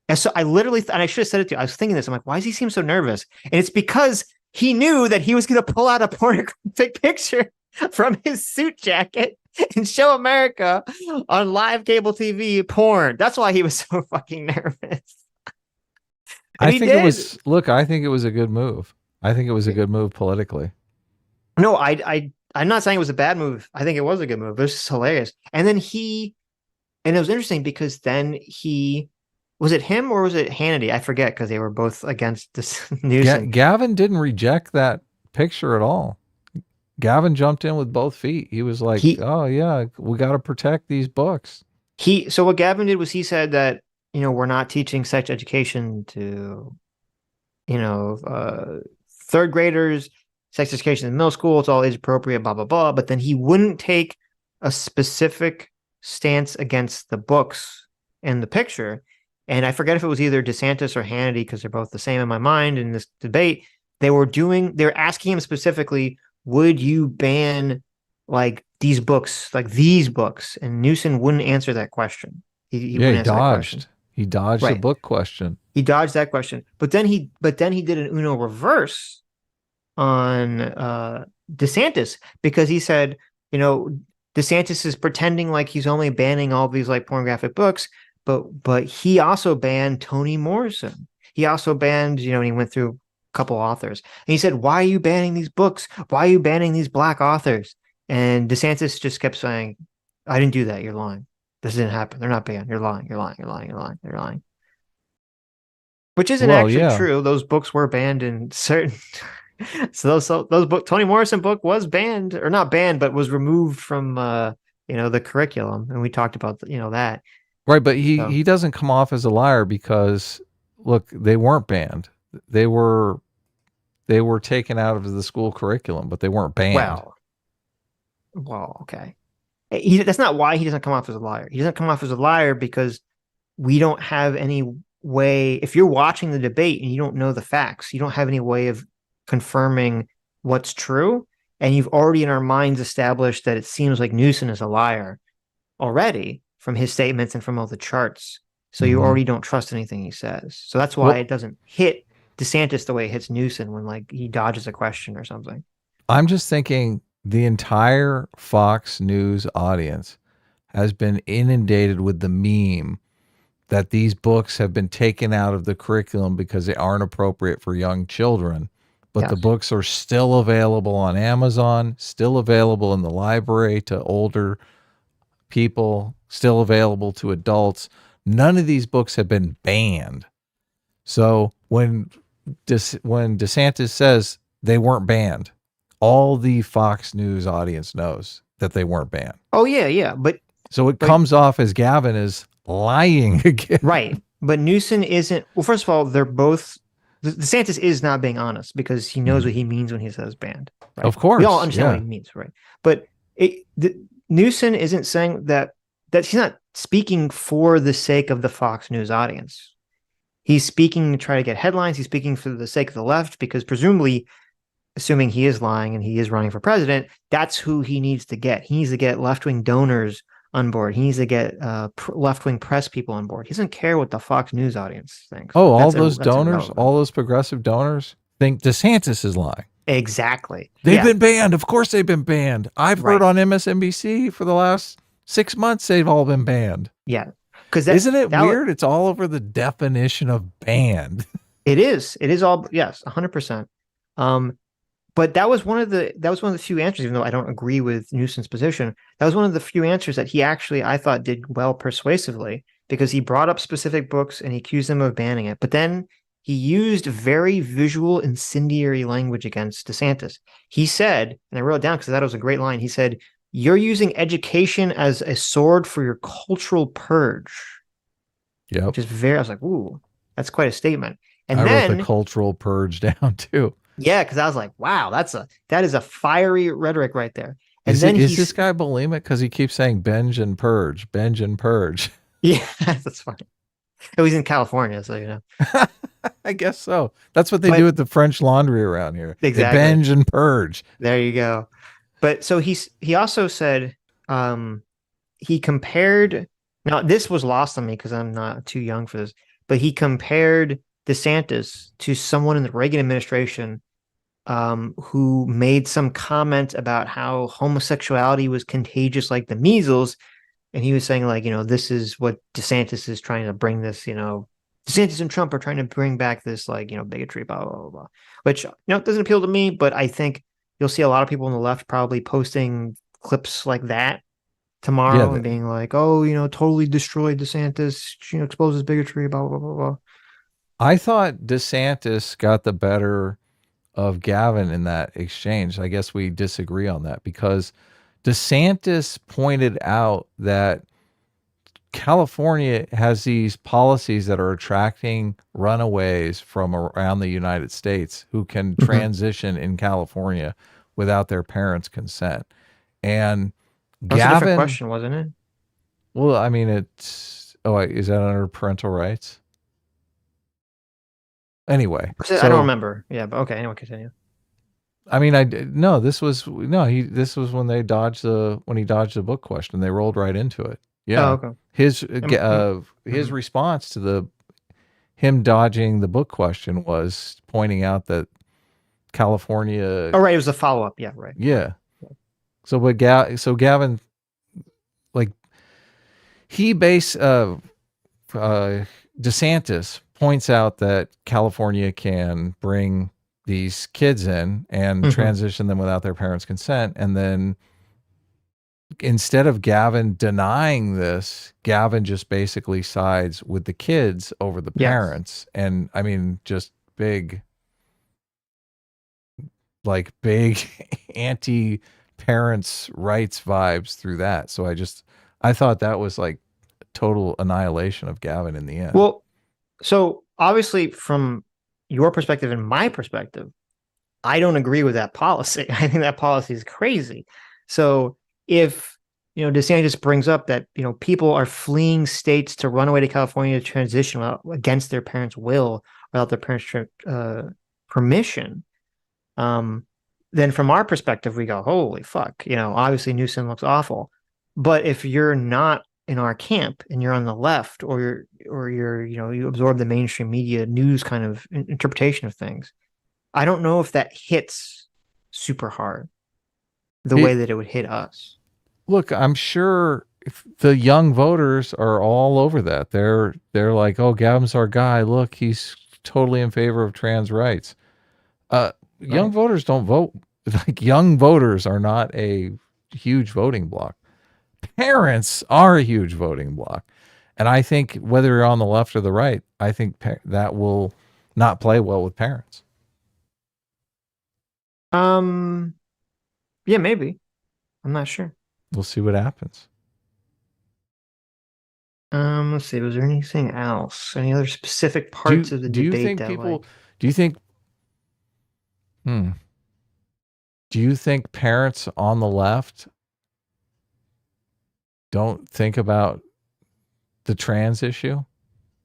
And so I literally, and I should have said it to you, I was thinking this, I'm like, why does he seem so nervous? And it's because he knew that he was going to pull out a pornographic picture from his suit jacket and show America on live cable TV porn. That's why he was so fucking nervous. I think it was a good move. I think it was a good move politically. No, I'm not saying it was a bad move. I think it was a good move. It was just hilarious. And then and it was interesting because then was it him or was it Hannity? I forget because they were both against this Newsom. Gavin didn't reject that picture at all. Gavin jumped in with both feet. He was like, oh yeah, we got to protect these books. So what Gavin did was he said that, we're not teaching sex education to, third graders, sex education in middle school. It's all age appropriate, blah, blah, blah. But then he wouldn't take a specific stance against the books and the picture. And I forget if it was either DeSantis or Hannity, because they're both the same in my mind in this debate. They're asking him specifically, would you ban like these books? And Newsom wouldn't answer that question. He wouldn't answer that question. He dodged the Right. book question. He dodged that question, but then he did an Uno reverse on DeSantis, because he said, DeSantis is pretending like he's only banning all these like pornographic books, but he also banned Toni Morrison. He also banned, and he went through a couple authors, and he said, "Why are you banning these books? Why are you banning these Black authors?" And DeSantis just kept saying, "I didn't do that. You're lying. This didn't happen. They're not banned. You're lying. You're lying. You're lying. You're lying. You're lying." Which isn't Well, actually yeah. true. Those books were banned in certain. So those book Toni Morrison book was banned, or not banned, but was removed from the curriculum, and we talked about that. Right, but So, he doesn't come off as a liar because look, they weren't banned. They were taken out of the school curriculum, but they weren't banned. well, okay. That's not why he doesn't come off as a liar. He doesn't come off as a liar because we don't have any way. If you're watching the debate and you don't know the facts, you don't have any way of confirming what's true, and you've already in our minds established that it seems like Newsom is a liar already from his statements and from all the charts. So you already don't trust anything he says. So that's why it doesn't hit DeSantis the way it hits Newsom when like he dodges a question or something. I'm just thinking the entire Fox News audience has been inundated with the meme that these books have been taken out of the curriculum because they aren't appropriate for young children. But the books are still available on Amazon, still available in the library to older people, still available to adults. None of these books have been banned. So when DeSantis says they weren't banned, all the Fox News audience knows that they weren't banned. Oh yeah. But so it comes off as Gavin is lying again. Right. But Newsom isn't. Well, first of all, they're both. DeSantis is not being honest because he knows what he means when he says banned. Right? Of course. We all understand what he means, right? But Newsom isn't saying that he's not speaking for the sake of the Fox News audience. He's speaking to try to get headlines. He's speaking for the sake of the left because presumably, assuming he is lying and he is running for president, that's who he needs to get. He needs to get left-wing donors on board. He needs to get left-wing press people on board. He doesn't care what the Fox News audience thinks. Oh, all those donors, all those progressive donors think DeSantis is lying. Exactly. They've been banned. Of course they've been banned. I've heard Right. on MSNBC for the last 6 months they've all been banned. Yeah. Because isn't it weird? It's all over the definition of banned. It is. It is all, yes, 100%. But that was one of the few answers, even though I don't agree with Newsom's position. That was one of the few answers that he actually, I thought, did well persuasively, because he brought up specific books and he accused them of banning it. But then he used very visual, incendiary language against DeSantis. He said, and I wrote it down because I thought it was a great line. He said, "You're using education as a sword for your cultural purge." Yep. Which is I was like, ooh, that's quite a statement. And I then wrote the cultural purge down too. Yeah, because I was like, wow, that is a fiery rhetoric right there. And is then is this guy bulimic because he keeps saying binge and purge, binge and purge? Yeah, that's funny. Oh, he's in California, so you know. I guess so. That's what they do with the French Laundry around here. Exactly. They binge and purge. There you go. But so he also said he compared. Now this was lost on me because I'm not too young for this. But he compared DeSantis to someone in the Reagan administration who made some comment about how homosexuality was contagious like the measles. And he was saying, like, this is what DeSantis is trying to bring this, DeSantis and Trump are trying to bring back this, like, bigotry, blah, blah, blah, blah. Which, it doesn't appeal to me, but I think you'll see a lot of people on the left probably posting clips like that tomorrow and being like, oh, totally destroyed DeSantis, exposes bigotry, blah, blah, blah, blah. I thought DeSantis got the better of Gavin in that exchange. I guess we disagree on that because DeSantis pointed out that California has these policies that are attracting runaways from around the United States who can transition in California without their parents' consent. And That's Gavin, a different question, wasn't it? Well, I mean, is that under parental rights? Anyway, I don't remember. Yeah, but okay. Anyway, continue. I mean, this was when he dodged the book question. They rolled right into it. Yeah. okay. His response to him dodging the book question was pointing out that California. Oh, right. It was a follow up. Yeah, right. Yeah. So Gavin, like, DeSantis points out that California can bring these kids in and transition them without their parents' consent, and then instead of Gavin denying this, Gavin just basically sides with the kids over the parents. And I mean, just big anti-parents' rights vibes through that. So I thought that was like total annihilation of Gavin in the end. Well, so obviously from your perspective and my perspective, I don't agree with that policy. I think that policy is crazy. So if, DeSantis brings up that, people are fleeing states to run away to California to transition against their parents' will, without their parents' permission, then from our perspective, we go, holy fuck, obviously Newsom looks awful. But if you're not in our camp and you're on the left, or you're, you absorb the mainstream media news kind of interpretation of things, I don't know if that hits super hard the way that it would hit us. Look, I'm sure the young voters are all over that. They're like, oh, Gavin's our guy. Look, he's totally in favor of trans rights. Young voters don't vote. Like, young voters are not a huge voting bloc. Parents are a huge voting bloc. And I think whether you're on the left or the right, I think that will not play well with parents. Yeah, maybe. I'm not sure. We'll see what happens. Let's see. Was there anything else? Any other specific parts of the debate that do you think parents on the left don't think about the trans issue?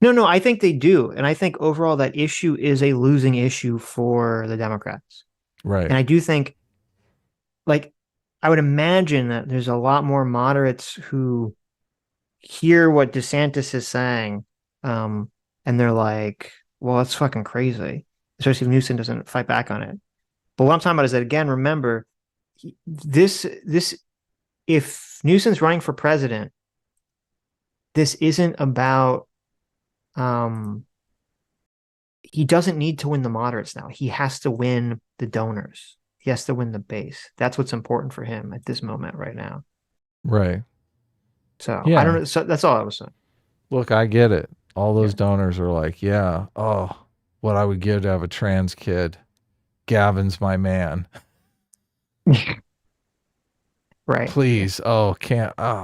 No, I think they do. And I think overall that issue is a losing issue for the Democrats. Right. And I do think, I would imagine that there's a lot more moderates who hear what DeSantis is saying, and they're like, well, that's fucking crazy, especially if Newsom doesn't fight back on it. But what I'm talking about is that, again, remember, if Newsom's running for president, this isn't about, he doesn't need to win the moderates now. He has to win the donors. He has to win the base. That's what's important for him at this moment right now. Right. So yeah. I don't know. So that's all I was saying. Look, I get it. All those donors are like, yeah, oh, what I would give to have a trans kid. Gavin's my man. Right. Please. Oh,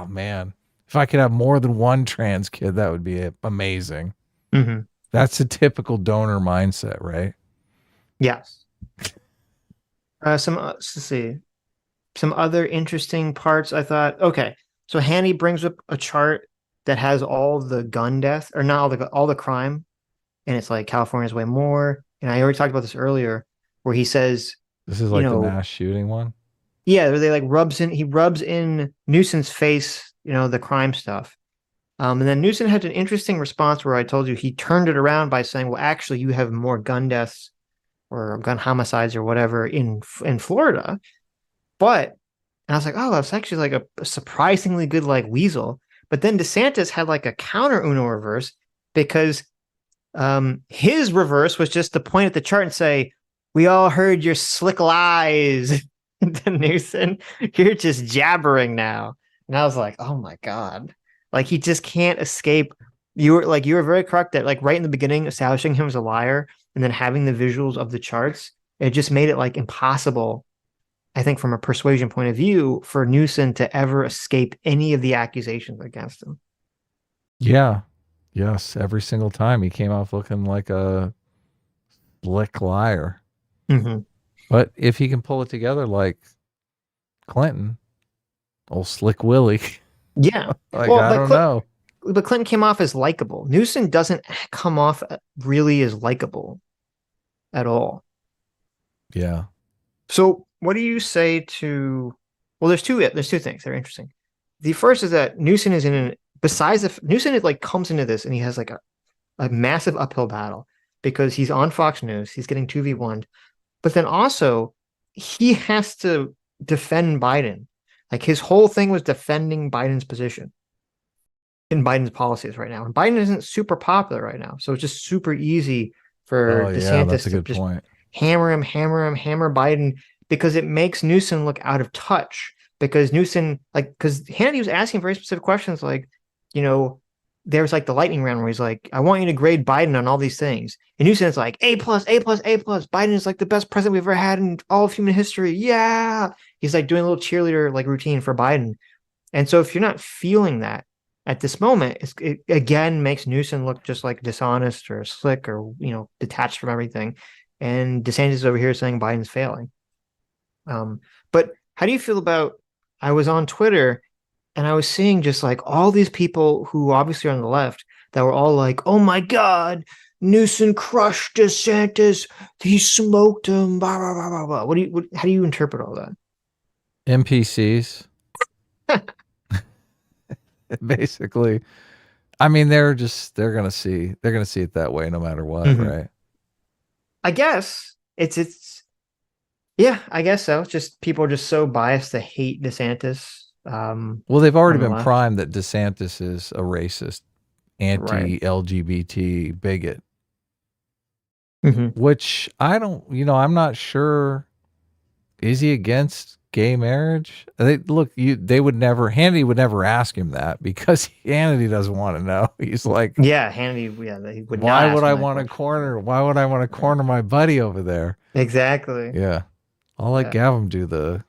man. If I could have more than one trans kid, that would be amazing. Mm-hmm. That's a typical donor mindset, right? Yes. Let's see. Some other interesting parts I thought. Okay. So Hannity brings up a chart that has all the gun death, or not all the crime, and it's like California's way more. And I already talked about this earlier, where he says this is like the mass shooting one. Yeah, where he rubs in Newsom's face, the crime stuff. And then Newsom had an interesting response where I told you he turned it around by saying, well, actually, you have more gun deaths or gun homicides or whatever in Florida. And I was like, oh, that's actually like a surprisingly good weasel. But then DeSantis had like a counter Uno reverse, because his reverse was just to point at the chart and say, we all heard your slick lies to Newsom. You're just jabbering now. And I was like, oh my God. He just can't escape. You were very correct that right in the beginning, establishing him as a liar and then having the visuals of the charts, it just made it impossible, I think, from a persuasion point of view, for Newsom to ever escape any of the accusations against him. Yeah. Yes. Every single time he came off looking like a slick liar. Mm-hmm. But if he can pull it together like Clinton, old Slick Willie. Yeah. I don't know. But Clinton came off as likable. Newsom doesn't come off really as likable at all. Yeah. So what do you say to, well, there's two things that are interesting. The first is that Newsom is in besides if Newsom like comes into this and he has like a massive uphill battle because he's on Fox News, he's getting 2v1, but then also he has to defend Biden. Like his whole thing was defending Biden's position in Biden's policies right now. And Biden isn't super popular right now. So it's just super easy for DeSantis that's a to good just point. hammer Biden because it makes Newsom look out of touch. Because Newsom, because Hannity was asking very specific questions like, there's like the lightning round where he's like, I want you to grade Biden on all these things. And Newsom's like, A plus, A plus, A plus. Biden is like the best president we've ever had in all of human history. Yeah. He's like doing a little cheerleader like routine for Biden. And so if you're not feeling that at this moment, it again makes Newsom look just like dishonest or slick or, detached from everything. And DeSantis is over here saying Biden's failing. But how do you feel about, I was on Twitter and I was seeing just like all these people who obviously are on the left that were all like, oh my God, Newsom crushed DeSantis. He smoked him. Blah, blah, blah, blah, blah. How do you interpret all that? NPCs. Basically. I mean, they're gonna see it that way no matter what, right? I guess yeah, I guess so. It's just people are just so biased to hate DeSantis. Well, they've already been primed that DeSantis is a racist, anti-LGBT bigot, which I don't, I'm not sure. Is he against gay marriage? Hannity would never ask him that because Hannity doesn't want to know. He's like, yeah, Hannity, yeah, he would. Why would I want to corner my buddy over there? Exactly. Yeah, I'll let Gavin do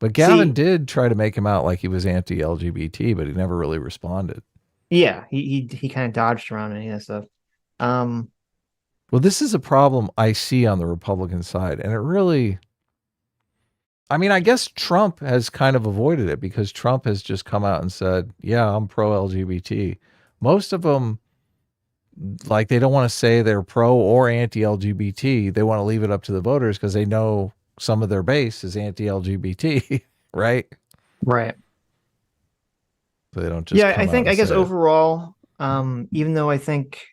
but Gavin did try to make him out like he was anti-LGBT, but he never really responded. Yeah, he kind of dodged around any of that stuff. Well, this is a problem I see on the Republican side, and it really, I mean, I guess Trump has kind of avoided it because Trump has just come out and said, yeah, I'm pro-LGBT. Most of them, like, they don't want to say they're pro or anti-LGBT. They want to leave it up to the voters because they know some of their base is anti-LGBT, right? Right. So they don't just I guess overall, even though I think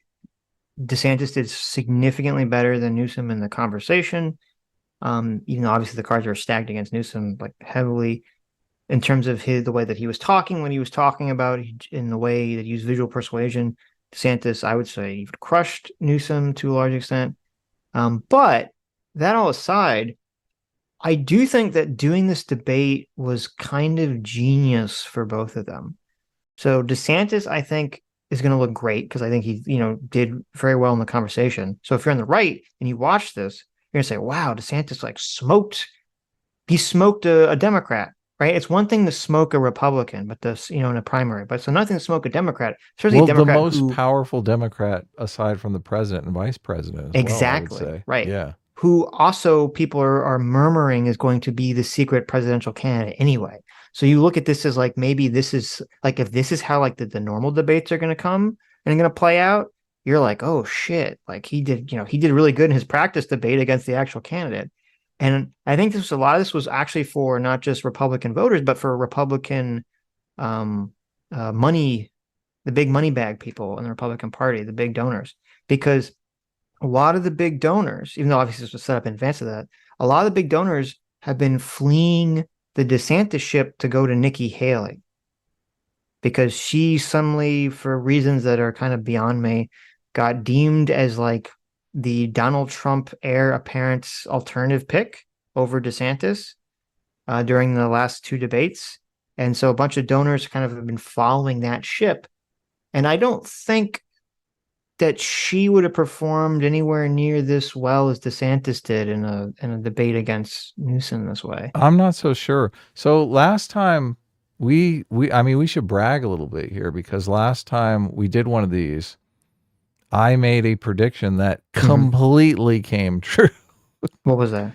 DeSantis did significantly better than Newsom in the conversation, even though obviously the cards are stacked against Newsom like heavily in terms of the way that he was talking when he was talking about in the way that he used visual persuasion. DeSantis, I would say, even crushed Newsom to a large extent. But that all aside, I do think that doing this debate was kind of genius for both of them. So DeSantis, I think, is going to look great because I think he, did very well in the conversation. So if you're on the right and you watch this, you're going to say, wow, DeSantis he smoked a Democrat, right? It's one thing to smoke a Republican, but in a primary, but it's another to smoke a Democrat, especially a Democrat the most powerful Democrat aside from the president and vice president. Exactly. Well, I would say. Right. Yeah. Who also people are murmuring is going to be the secret presidential candidate anyway. So you look at this as like, maybe this is like, if this is how like the normal debates are going to come and going to play out, you're like, oh shit, like he did really good in his practice debate against the actual candidate. And I think a lot of this was actually for not just Republican voters, but for Republican money, the big money bag people in the Republican Party, the big donors, because a lot of the big donors, even though obviously this was set up in advance of that, a lot of the big donors have been fleeing the DeSantis ship to go to Nikki Haley because she suddenly, for reasons that are kind of beyond me, got deemed as like the Donald Trump heir apparent alternative pick over DeSantis during the last two debates. And so a bunch of donors kind of have been following that ship. And I don't think that she would have performed anywhere near this well as DeSantis did in a debate against Newsom this way. I'm not so sure. So last time we should brag a little bit here because last time we did one of these, I made a prediction that completely came true. What was that?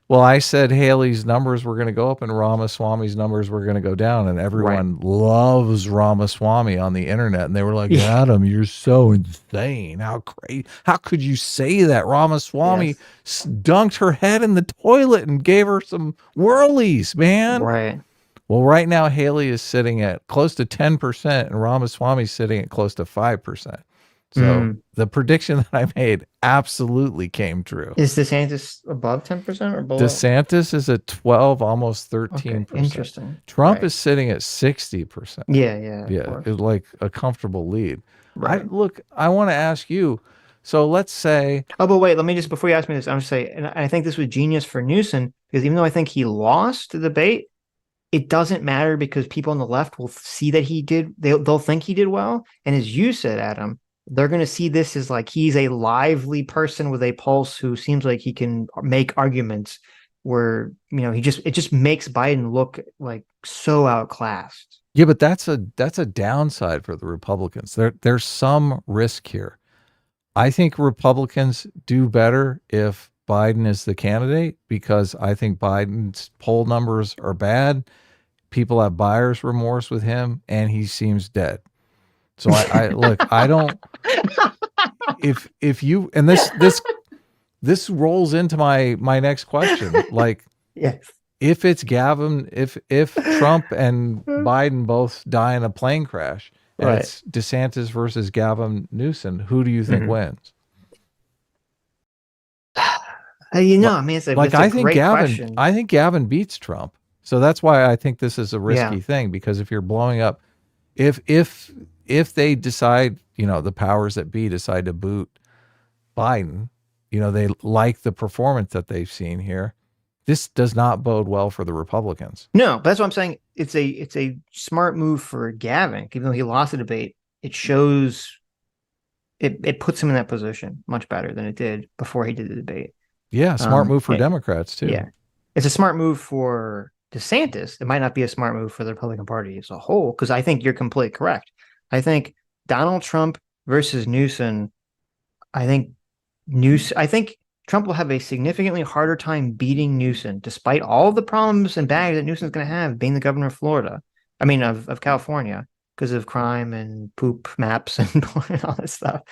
Well, I said Haley's numbers were going to go up and Ramaswamy's numbers were going to go down, and everyone loves Ramaswamy on the internet, and they were like, Adam, you're so insane. How crazy. How could you say that? Ramaswamy dunked her head in the toilet and gave her some whirlies, man. Right. Well, right now Haley is sitting at close to 10%, and Ramaswamy's sitting at close to 5%. So the prediction that I made absolutely came true. Is DeSantis above 10% or below? DeSantis is at 12, almost 13%. Okay, interesting. Trump is sitting at 60%. Yeah. It's like a comfortable lead. Right. I want to ask you. So let's say. Oh, but wait, let me just, before you ask me this, I'm just saying, and I think this was genius for Newsom, because even though I think he lost the debate, it doesn't matter because people on the left will see that they'll think he did well. And as you said, Adam, they're going to see this as like he's a lively person with a pulse who seems like he can make arguments where, it just makes Biden look like so outclassed. Yeah, but that's a downside for the Republicans. There's some risk here. I think Republicans do better if Biden is the candidate because I think Biden's poll numbers are bad. People have buyer's remorse with him, and he seems dead. So I look, I don't. If you and this rolls into my next question, like, yes. If it's Gavin, if Trump and Biden both die in a plane crash, and it's DeSantis versus Gavin Newsom, who do you think wins? I mean, it's a great question. I think Gavin beats Trump, so that's why I think this is a risky thing. Because if you're blowing up, if they decide, the powers that be decide to boot Biden, they like the performance that they've seen here. This does not bode well for the Republicans. No, but that's what I'm saying. It's a smart move for Gavin, even though he lost the debate. It shows it puts him in that position much better than it did before he did the debate. Yeah, smart move for Democrats too. Yeah, it's a smart move for DeSantis. It might not be a smart move for the Republican Party as a whole, because I think you're completely correct. I think Donald Trump versus Newsom. I think Trump will have a significantly harder time beating Newsom, despite all the problems and baggage that Newsom's going to have being the governor of Florida. I mean, of California, because of crime and poop maps and all that stuff.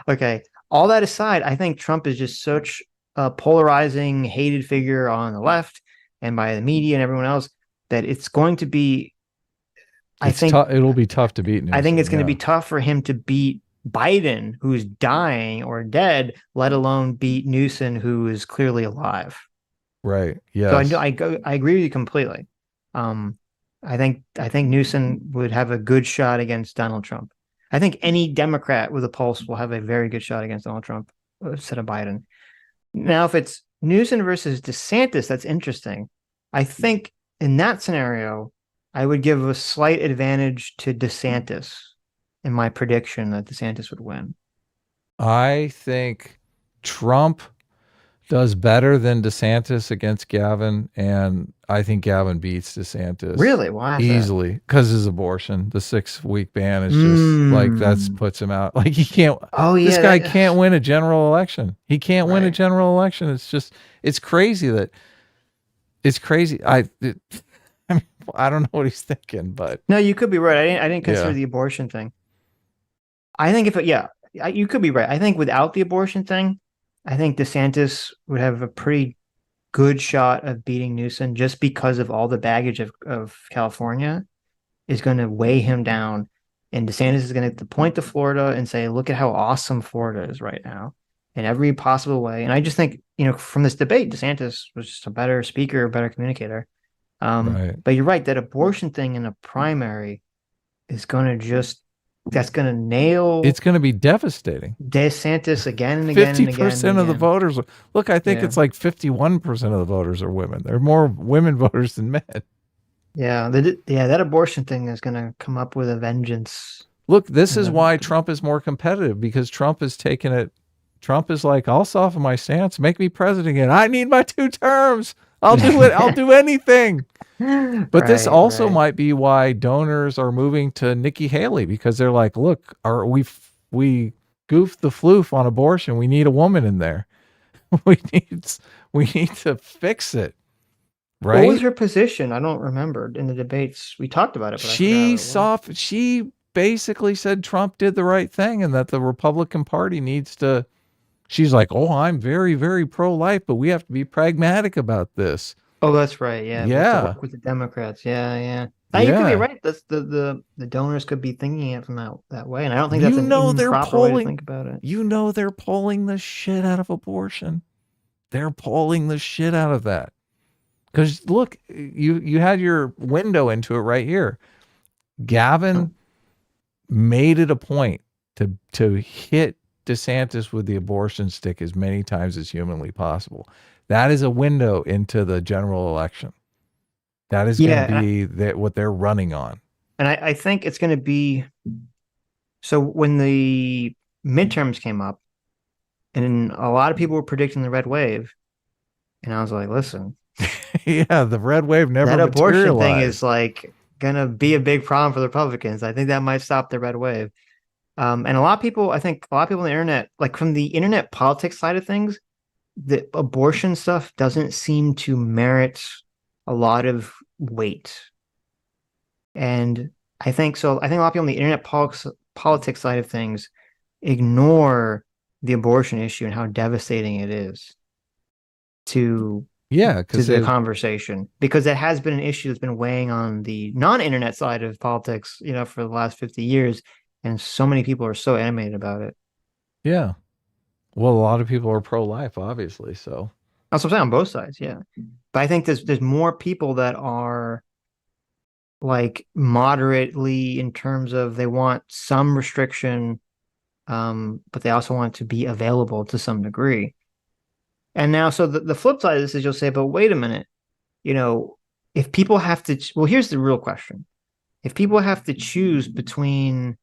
Okay, all that aside, I think Trump is just such a polarizing, hated figure on the left and by the media and everyone else that it's going to be. It'll be tough to beat Newsom. I think it's going to be tough for him to beat Biden, who's dying or dead, let alone beat Newsom, who is clearly alive. Right. Yeah. So I agree with you completely. I think Newsom would have a good shot against Donald Trump. I think any Democrat with a pulse will have a very good shot against Donald Trump instead of Biden. Now, if it's Newsom versus DeSantis, that's interesting. I think in that scenario, I would give a slight advantage to DeSantis in my prediction that DeSantis would win. I think Trump does better than DeSantis against Gavin, and I think Gavin beats DeSantis. Really? Why? Easily, because his abortion. The 6-week ban is just like puts him out. Like he can't. Oh yeah, this guy can't win a general election. He can't win a general election. It's crazy that. It's crazy. I mean, I don't know what he's thinking, but no, you could be right. I didn't consider the abortion thing. I think you could be right. I think without the abortion thing, I think DeSantis would have a pretty good shot of beating Newsom just because of all the baggage of California is going to weigh him down. And DeSantis is going to point to Florida and say, look at how awesome Florida is right now in every possible way. And I just think, from this debate, DeSantis was just a better speaker, a better communicator. But you're right, that abortion thing in a primary is going to that's going to nail. It's going to be devastating. DeSantis again and again. 50% of the voters. Look, I think it's like 51% of the voters are women. There are more women voters than men. Yeah, that abortion thing is going to come up with a vengeance. Look, this is why Trump is more competitive, because Trump has taken it. Trump is like, I'll soften my stance, make me president again. I need my 2 terms. I'll do it. I'll do anything. But this also might be why donors are moving to Nikki Haley, because they're like, look, we goofed the floof on abortion. We need a woman in there. we need to fix it. Right? What was her position? I don't remember in the debates. We talked about it. But she basically said Trump did the right thing and that the Republican Party needs to. She's like, oh, I'm very, very pro-life, but we have to be pragmatic about this. Oh, that's right. Yeah, Yeah. with the Democrats. Yeah, yeah. You could be Yeah. right. That's the donors could be thinking it from that way, and I don't think that's You an know they're improper way to polling. think about it. You know they're polling the shit out of abortion. They're polling the shit out of that. Because look, you had your window into it right here. Gavin made it a point to hit DeSantis with the abortion stick as many times as humanly possible. That is a window into the general election. That is going to be what they're running on. And I think it's going to be. So when the midterms came up, and a lot of people were predicting the red wave, and I was like, listen, Yeah, the red wave never that abortion thing materialized. is like gonna be a big problem for the Republicans. I think that might stop the red wave. And a lot of people, I think a lot of people on the internet, like from the internet politics side of things, the abortion stuff doesn't seem to merit a lot of weight. And I think so. I think a lot of people on the internet politics side of things ignore the abortion issue and how devastating it is to the conversation, because it has been an issue that's been weighing on the non-internet side of politics, for the last 50 years. And so many people are so animated about it. Yeah. Well, a lot of people are pro-life, obviously. So that's what I'm saying, on both sides. Yeah. But I think there's more people that are like moderately in terms of they want some restriction, but they also want it to be available to some degree. And now, so the flip side of this is you'll say, but wait a minute, if people have to, well, here's the real question. If people have to choose between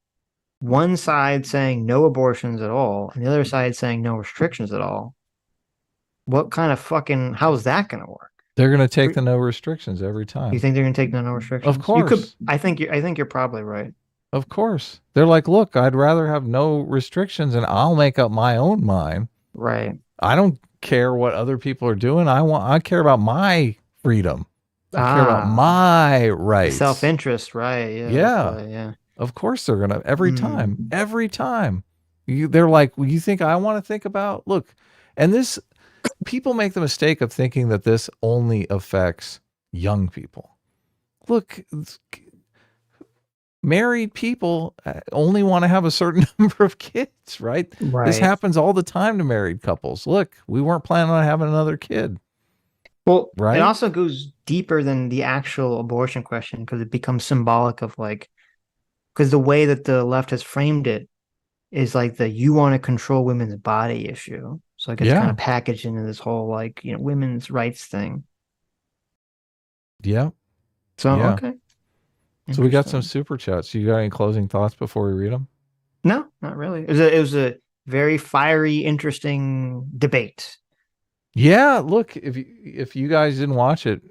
one side saying no abortions at all and the other side saying no restrictions at all, what kind of how's that going to work? They're going to take the no restrictions every time. You think they're going to take the no restrictions? Of course. I think you're probably right. Of course. They're like, look, I'd rather have no restrictions and I'll make up my own mind. Right. I don't care what other people are doing. I care about my freedom. I care about my rights. Self-interest, right. Yeah. Yeah. Of course they're going to, every time. They're like, well, you think I want to think about, look, and this, people make the mistake of thinking that this only affects young people. Look, married people only want to have a certain number of kids, right? This happens all the time to married couples. Look, we weren't planning on having another kid. Well, right? It also goes deeper than the actual abortion question, because it becomes symbolic of because the way that the left has framed it is like you want to control women's body issue. So it gets kind of packaged into this whole women's rights thing. Yeah. So, okay. So we got some super chats. You got any closing thoughts before we read them? No, not really. It was a very fiery, interesting debate. Yeah, look, if you guys didn't watch it,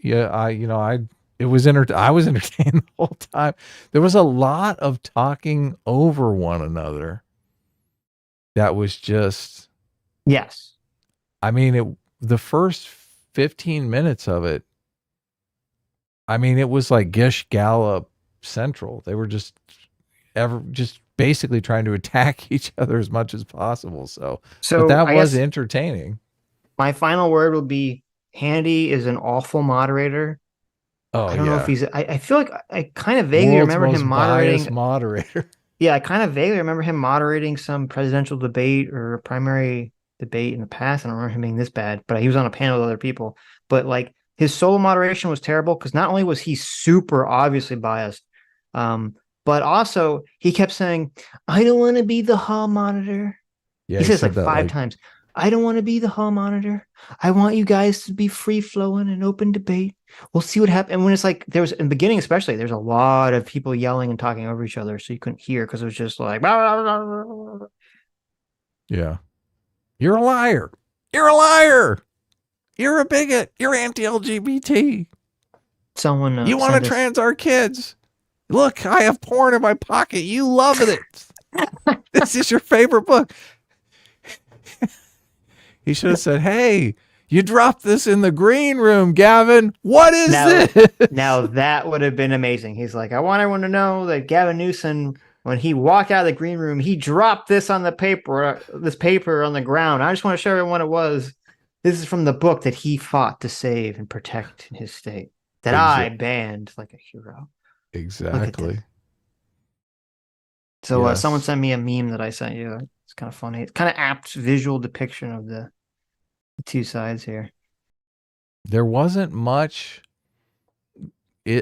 I was entertained the whole time. There was a lot of talking over one another. That was just, yes. I mean, the first 15 minutes of it, I mean, it was like Gish Gallop Central. They were just basically trying to attack each other as much as possible. So but that was entertaining. My final word would be Hannity is an awful moderator. Oh, I don't know if he's. I feel like I kind of vaguely remember him moderating. Moderator. Yeah, I kind of vaguely remember him moderating some presidential debate or a primary debate in the past. I don't remember him being this bad, but he was on a panel with other people. But his solo moderation was terrible because not only was he super obviously biased, but also he kept saying, "I don't want to be the hall monitor." Yeah, he says like 5 times. I don't want to be the hall monitor. I want you guys to be free flowing and open debate. We'll see what happens. And when it's there was in the beginning, especially, there's a lot of people yelling and talking over each other, so you couldn't hear because it was just like, blah, blah, blah, blah. Yeah, you're a liar. You're a liar. You're a bigot. You're anti-LGBT. Someone you want to trans our kids? Look, I have porn in my pocket. You love it. This is your favorite book. He should have said, "Hey, you dropped this in the green room, Gavin. What is this?" Now that would have been amazing. He's like, "I want everyone to know that Gavin Newsom, when he walked out of the green room, he dropped this on the paper, on the ground. I just want to show everyone what it was." This is from the book that he fought to save and protect in his state. That I banned like a hero. Exactly. So Yes. someone sent me a meme that I sent you. It's kind of funny. It's kind of apt visual depiction of the two sides here. There wasn't much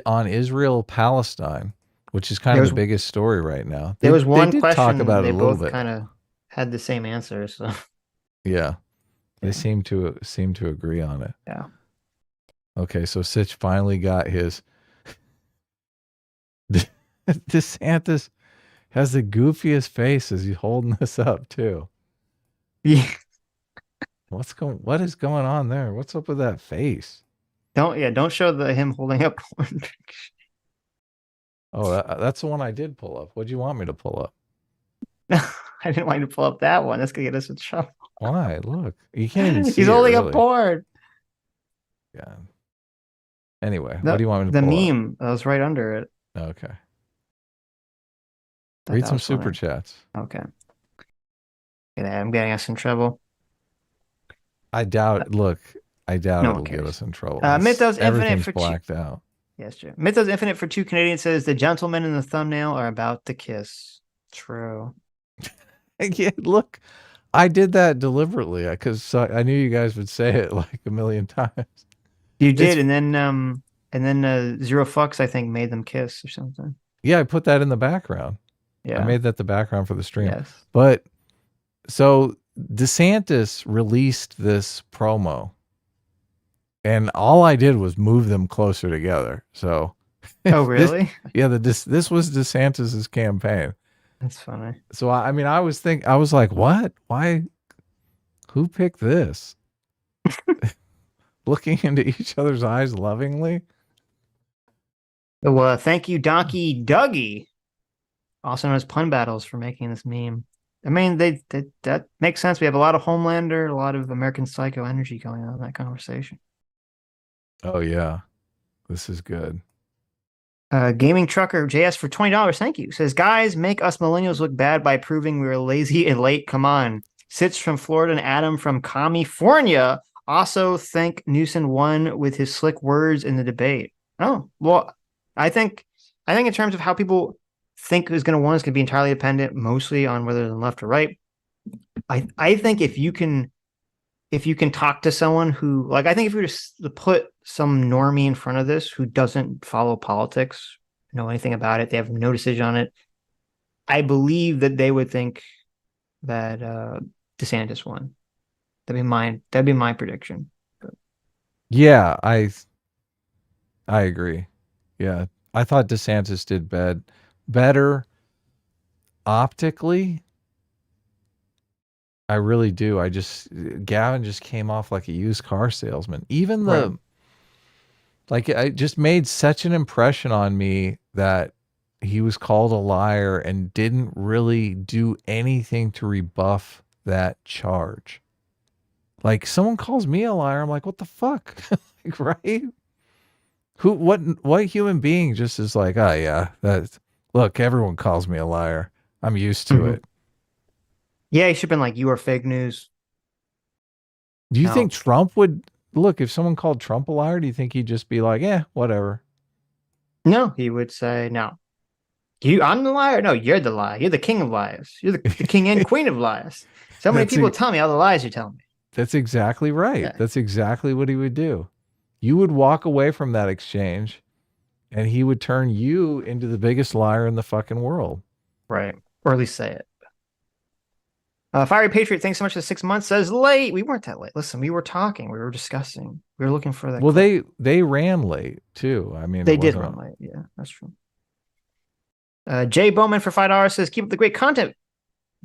on Israel Palestine, which is kind of the biggest story right now. There was one they did question. talk about they it a little both bit. kind of had the same answer. So yeah, they seem to agree on it. Yeah. Okay, so Sitch finally got his. DeSantis has the goofiest face as he's holding this up too. Yeah. What is going on there? What's up with that face? Don't show him holding up porn. Oh, that's the one I did pull up. What do you want me to pull up? I didn't want you to pull up that one. That's gonna get us in trouble. Why? Look, you can't even see. He's holding really. up porn. Yeah. Anyway, what do you want me to pull pull up? The meme. I was right under it. Okay. Read some super chats. Okay. I'm getting us in trouble. I doubt. Look, I doubt it'll get us in trouble. Mythos Infinite for blacked out. Yes, true. Mythos Infinite for 2 Canadians says the gentlemen in the thumbnail are about to kiss. True. Yeah, look, I did that deliberately because I knew you guys would say it like a million times. You did, and then Zero Fucks I think made them kiss or something. Yeah, I put that in the background. Yeah, I made that the background for the stream. Yes. But so DeSantis released this promo, and all I did was move them closer together. So, oh really? This was DeSantis's campaign. That's funny. So I mean, I was like, what? Why? Who picked this? Looking into each other's eyes lovingly. Well, thank you, Donkey Dougie, also known as Pun Battles, for making this meme. I mean, that makes sense. We have a lot of Homelander, a lot of American Psycho energy going on in that conversation. Oh yeah, this is good. Gaming Trucker JS for $20. Thank you. Says, guys, make us millennials look bad by proving we were lazy and late. Come on. Sitch from Florida and Adam from California also think Newsom won with his slick words in the debate. Oh, well, I think in terms of how people think who's going to win is going to be entirely dependent mostly on whether they're left or right. I think if you can talk to someone who, like, I think if you were to put some normie in front of this who doesn't follow politics, know anything about it, they have no decision on it, I believe that they would think that DeSantis won. That'd be my prediction. Yeah, I agree. Yeah, I thought DeSantis did better optically. I really do. Gavin just came off like a used car salesman. Even it just made such an impression on me that he was called a liar and didn't really do anything to rebuff that charge. Like, someone calls me a liar, I'm like, what the fuck? Like, right? What human being just is like, oh yeah, look, everyone calls me a liar. I'm used to it. Yeah, he should have been like, you are fake news. Do you think Trump would look, if someone called Trump a liar, do you think he'd just be like, yeah, whatever? No, he would say, no. I'm the liar? No, you're the liar. You're the king of liars. You're the king and queen of liars. So many people tell me all the lies you're telling me. That's exactly right. Yeah. That's exactly what he would do. You would walk away from that exchange and he would turn you into the biggest liar in the fucking world. Right. Or at least say it. Fiery Patriot, thanks so much for the 6 months. Says late. We weren't that late. Listen, we were talking. We were discussing. We were looking for that. Well, they ran late too. I mean, they did run late. Yeah, that's true. Jay Bowman for $5 says, keep up the great content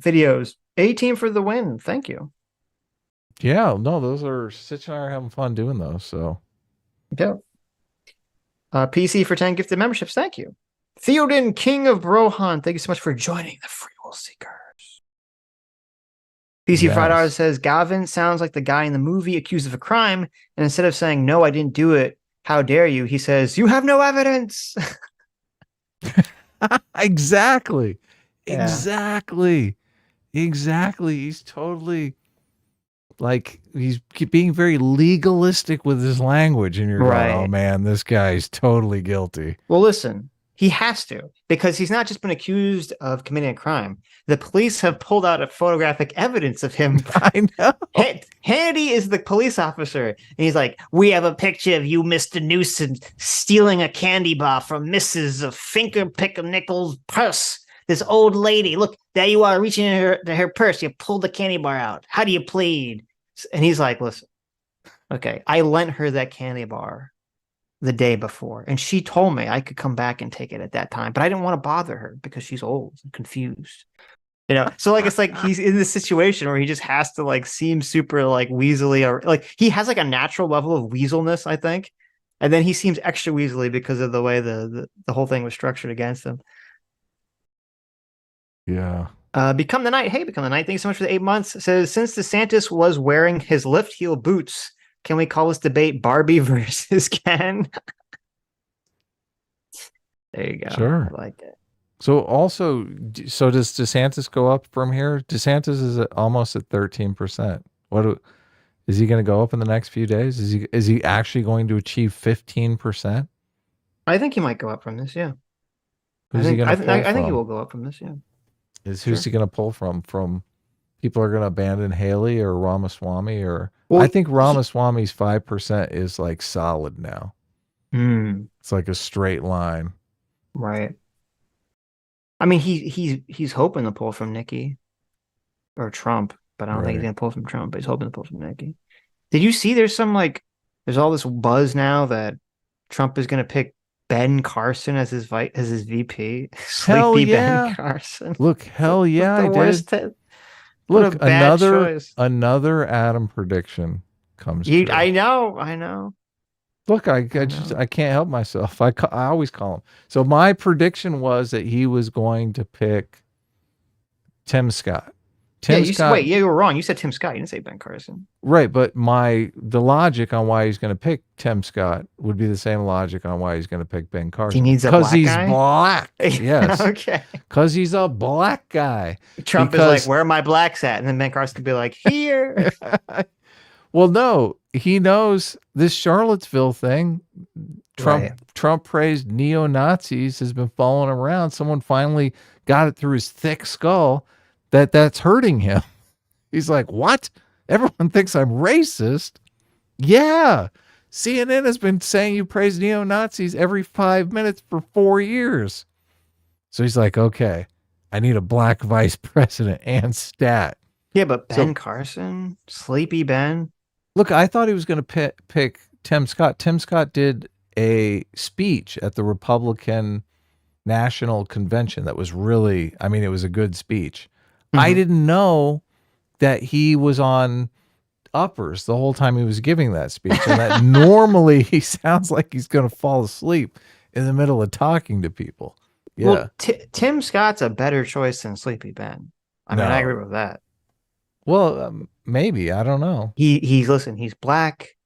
videos. A-team for the win. Thank you. Yeah, no, those are Sitch and I are having fun doing those. So, yeah. PC for 10 gifted memberships. Thank you. Theoden, King of Brohan. Thank you so much for joining the Free Will Seekers. PC for $5 says, Gavin sounds like the guy in the movie accused of a crime. And instead of saying, no, I didn't do it, how dare you? He says, you have no evidence. Exactly. Yeah. Exactly. He's totally like he's being very legalistic with his language, and you're going, oh Right. man, this guy's totally guilty. Well, listen, he has to, because he's not just been accused of committing a crime. The police have pulled out a photographic evidence of him. I know. Hannity is the police officer, and he's like, we have a picture of you, Mr. Newsom, stealing a candy bar from Mrs. Finker Picknickel's purse. This old lady, look, there you are, reaching in her purse. You pulled the candy bar out. How do you plead? And he's like, listen, okay, I lent her that candy bar the day before, and she told me I could come back and take it at that time, but I didn't want to bother her because she's old and confused. So like, it's like he's in this situation where he just has to like seem super like weaselly, or like he has like a natural level of weaselness, I think, and then he seems extra weaselly because of the way the whole thing was structured against him. Yeah. Become the Night. Hey, Become the Night. Thanks so much for the 8 months. It says, since DeSantis was wearing his lift heel boots, can we call this debate Barbie versus Ken? There you go. Sure. I like it. So also, so does DeSantis go up from here? DeSantis is almost at 13%. Is he going to go up in the next few days? Is he actually going to achieve 15%? I think he might go up from this. Yeah. Who's he going to pull from? I think he will go up from this. Yeah. Who's he going to pull from? From people are going to abandon Haley or Ramaswamy, or Well, I think Ramaswamy's 5% is like solid now. It's like a straight line. Right. I mean, he's hoping to pull from Nikki or Trump, but I don't think he's going to pull from Trump, but he's hoping to pull from Nikki. Did you see there's all this buzz now that Trump is going to pick Ben Carson as his VP? Hell Sleepy yeah. Ben Carson. Look, hell yeah, I did. Look, another Adam prediction comes true. I know. Look, I can't help myself. I always call him. So my prediction was that he was going to pick Tim Scott. You were wrong. You said Tim Scott. You didn't say Ben Carson. Right, but the logic on why he's going to pick Tim Scott would be the same logic on why he's going to pick Ben Carson. He needs a black guy? Because he's black. Yes. Okay. Because he's a black guy. Trump is like, where are my blacks at? And then Ben Carson could be like, here. Well, no, he knows this Charlottesville thing. Trump praised neo-Nazis has been following around. Someone finally got it through his thick skull that's hurting him. He's like, what? Everyone thinks I'm racist. Yeah. CNN has been saying you praise neo-Nazis every 5 minutes for 4 years. So he's like, okay, I need a black vice president and stat. Yeah, but Ben Carson, Sleepy Ben. Look, I thought he was going to pick Tim Scott. Tim Scott did a speech at the Republican National Convention that was really, it was a good speech. Mm-hmm. I didn't know that he was on uppers the whole time he was giving that speech, and that normally he sounds like he's going to fall asleep in the middle of talking to people. Yeah. Well, Tim Scott's a better choice than Sleepy Ben. I agree with that. Well, maybe. I don't know. He's black.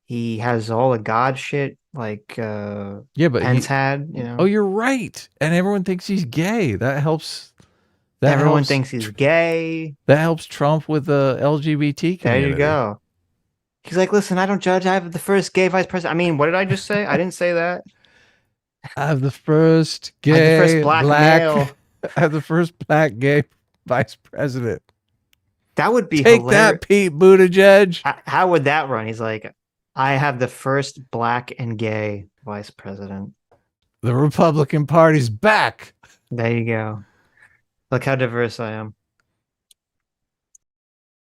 He has all the God shit but Pence had, Oh, you're right. And everyone thinks he's gay. That helps. Everyone thinks he's gay. That helps Trump with the LGBT community. There you go. He's like, listen, I don't judge. I have the first gay vice president. What did I just say? I didn't say that. I have the first gay black male. I have the first black gay vice president. That would be Take hilarious. that, Pete Buttigieg. How would that run? He's like, I have the first black and gay vice president. The Republican Party's back. There you go. Look how diverse I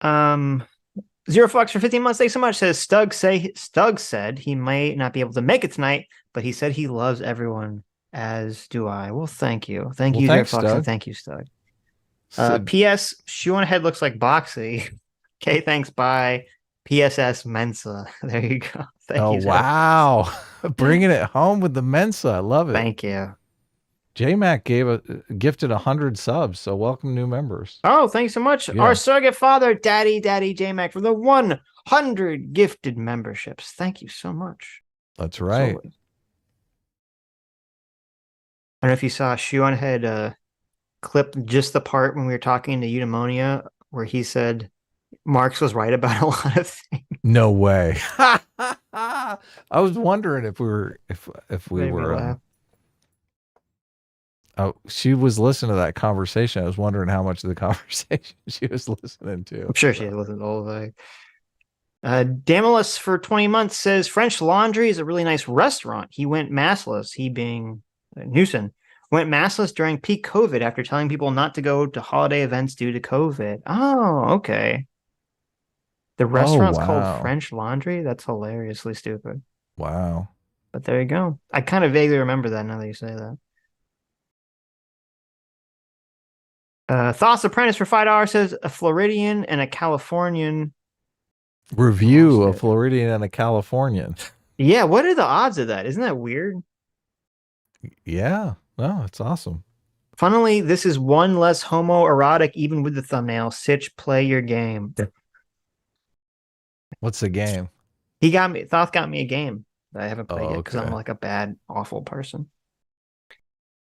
am. Zero Fox for 15 months. Thanks so much. Says Stug said he might not be able to make it tonight, but he said he loves everyone, as do I. Well, thank you. Thank you, Zero Fox, and thank you, Stug. P.S. Shoe on Head looks like Boxy. Okay, thanks. Bye. PSS Mensa. There you go. Thank you. Wow. Bringing it home with the Mensa. I love it. Thank you. J-Mac gifted 100 subs, so welcome new members. Oh, thanks so much. Yeah. Our surrogate father, Daddy J-Mac, for the 100 gifted memberships. Thank you so much. That's right. I don't know if you saw Shoe on Head clip just the part when we were talking to Eudaimonia where he said Marx was right about a lot of things. No way. I was wondering if we were Made me laugh. Oh, she was listening to that conversation. I was wondering how much of the conversation she was listening to. I'm sure she listened to the whole thing. Damalus for 20 months says French Laundry is a really nice restaurant. He went massless, he being Newsom, went massless during peak COVID after telling people not to go to holiday events due to COVID. Oh, okay. The restaurant's called wow. French Laundry? That's hilariously stupid. Wow. But there you go. I kind of vaguely remember that now that you say that. Thoughts Apprentice for $5 says a Floridian and a Californian Review a Floridian and a Californian. Yeah, what are the odds of that? Isn't that weird? Yeah. No, it's awesome. Funnily, this is one less homoerotic even with the thumbnail. Sitch, play your game. What's the game? Thoth got me a game that I haven't played yet because okay. I'm like a bad, awful person.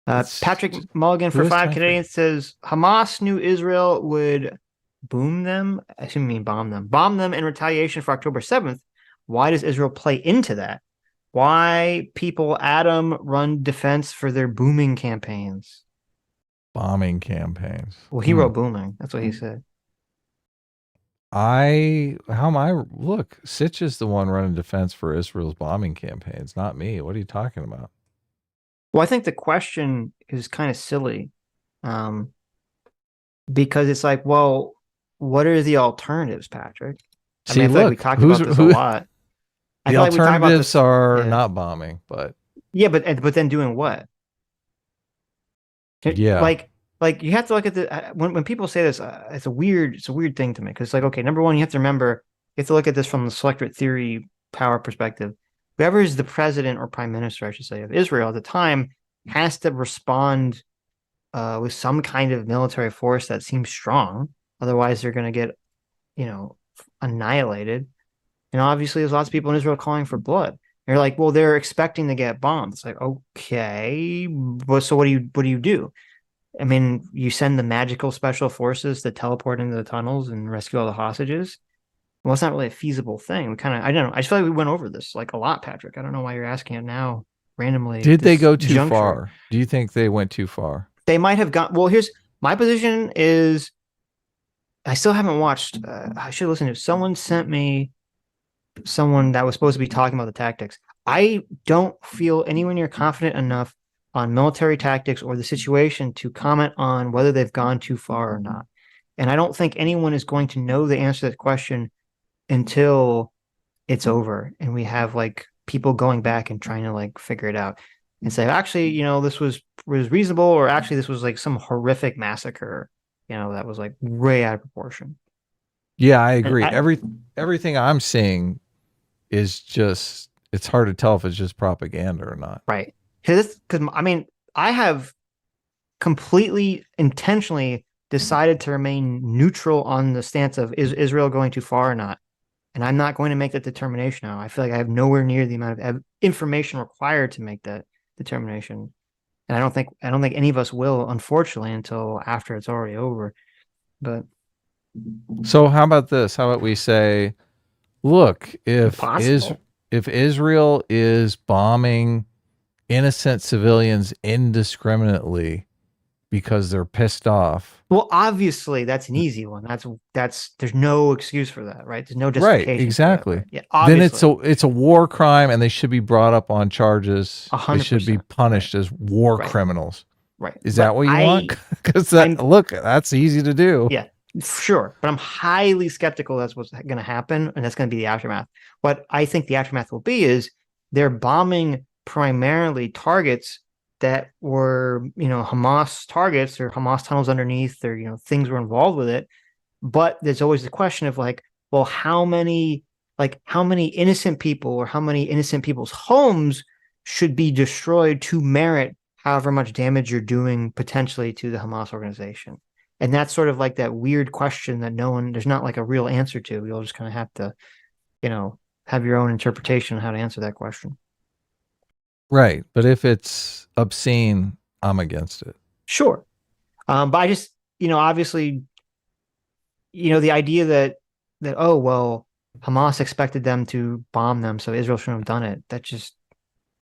Patrick Mulligan for 5 Canadians says Hamas knew Israel would boom them. I assume you mean bomb them in retaliation for October 7th. Why does Israel play into that? Why people Adam run defense for their booming campaigns? Bombing campaigns. Well, he wrote booming. That's what he said. Look, Sitch is the one running defense for Israel's bombing campaigns, not me. What are you talking about? Well, I think the question is kind of silly. Because it's like, well, what are the alternatives, Patrick? I mean, I feel like we talked about this a lot. The alternatives are not bombing, but yeah, but then doing what? Yeah, like you have to look at the when people say this, it's a weird thing to me because it's like, okay, number one, you have to remember you have to look at this from the selectorate theory power perspective. Whoever is the president or prime minister, I should say, of Israel at the time has to respond with some kind of military force that seems strong. Otherwise, they're going to get, annihilated. And obviously, there's lots of people in Israel calling for blood. They're like, well, they're expecting to get bombed. It's like, okay, so what do you do? I mean, you send the magical special forces to teleport into the tunnels and rescue all the hostages. Well, it's not really a feasible thing. I don't know. I just feel like we went over this like a lot, Patrick. I don't know why you're asking it now randomly. Did they go too far? Do you think they went too far? They might have gone. Well, here's my position is I still haven't watched. I should listen to. Someone sent me someone that was supposed to be talking about the tactics. I don't feel anywhere near confident enough on military tactics or the situation to comment on whether they've gone too far or not. And I don't think anyone is going to know the answer to that question until it's over and we have like people going back and trying to like figure it out and say, actually, this was reasonable, or actually this was like some horrific massacre, that was like way out of proportion. Yeah, I agree. Everything I'm seeing is just, it's hard to tell if it's just propaganda or not. Right. Because I mean, I have completely intentionally decided to remain neutral on the stance of is Israel going too far or not. And I'm not going to make that determination now. I feel like I have nowhere near the amount of information required to make that determination. And I don't think any of us will, unfortunately, until after it's already over. But so how about this? How about we say, look, if Israel is bombing innocent civilians indiscriminately because they're pissed off. Well, obviously that's an easy one. That's there's no excuse for that, right? There's no justification. Right, exactly. That, right? Yeah, obviously. Then it's a war crime and they should be brought up on charges. 100%. They should be punished as war criminals. Right. Is that what you want? Because look, that's easy to do. Yeah, sure. But I'm highly skeptical that's what's going to happen, and that's going to be the aftermath. What I think the aftermath will be is they're bombing primarily targets that were, Hamas targets or Hamas tunnels underneath, or, things were involved with it. But there's always the question of like, well, how many innocent people or how many innocent people's homes should be destroyed to merit however much damage you're doing potentially to the Hamas organization? And that's sort of like that weird question that there's not like a real answer to. You'll just kind of have to, have your own interpretation on how to answer that question. Right. But if it's obscene, I'm against it. Sure. But I just, obviously, the idea that that, oh, well, Hamas expected them to bomb them, so Israel shouldn't have done it. That just,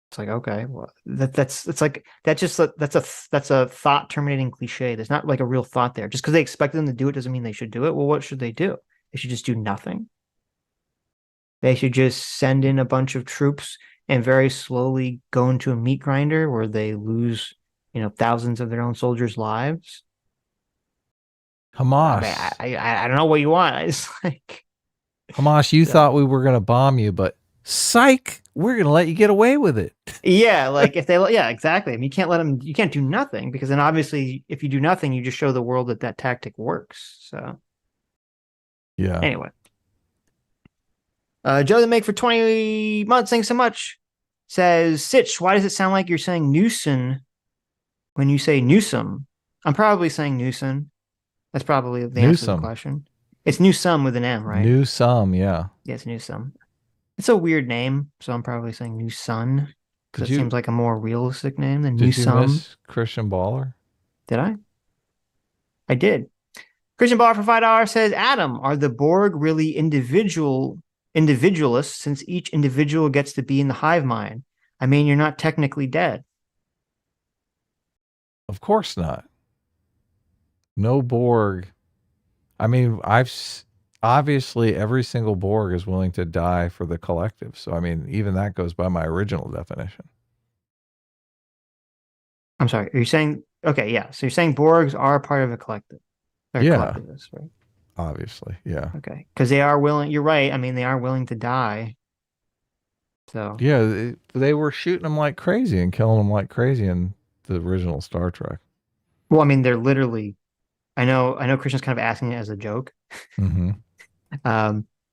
it's like, okay, well, it's like, that's a thought terminating cliche. There's not like a real thought there. Just because they expected them to do it doesn't mean they should do it. Well, what should they do? They should just do nothing. They should just send in a bunch of troops and very slowly go into a meat grinder where they lose, thousands of their own soldiers' lives. Hamas. I don't know what you want. It's like, Hamas, you thought we were going to bomb you, but psych, we're going to let you get away with it. yeah, like yeah, exactly. I mean, you can't do nothing, because then obviously if you do nothing, you just show the world that tactic works. So yeah. Anyway. Joe the Make for 20 months, thanks so much. Says, Sitch, why does it sound like you're saying Newsom when you say Newsom? I'm probably saying Newsom. That's probably the answer to the question. It's Newsom with an M, right? Newsom, yeah. Yeah, it's Newsom. It's a weird name, so I'm probably saying Newson, because it seems like a more realistic name than Newsom. Did you miss Christian Baller? Did I? I did. Christian Baller for $5 says, Adam, are the Borg really individualists, since each individual gets to be in the hive mind? I mean, you're not technically dead. Of course not. No Borg. I mean, obviously every single Borg is willing to die for the collective. So, I mean, even that goes by my original definition. I'm sorry. Are you saying, okay, yeah. So you're saying Borgs are part of a collective. They're collectivists, right? Obviously, yeah. Okay. Because they are willing, you're right. I mean, they are willing to die. So. Yeah, they were shooting them like crazy and killing them like crazy in the original Star Trek. Well, I mean, they're literally, I know Christian's kind of asking it as a joke. Mm-hmm.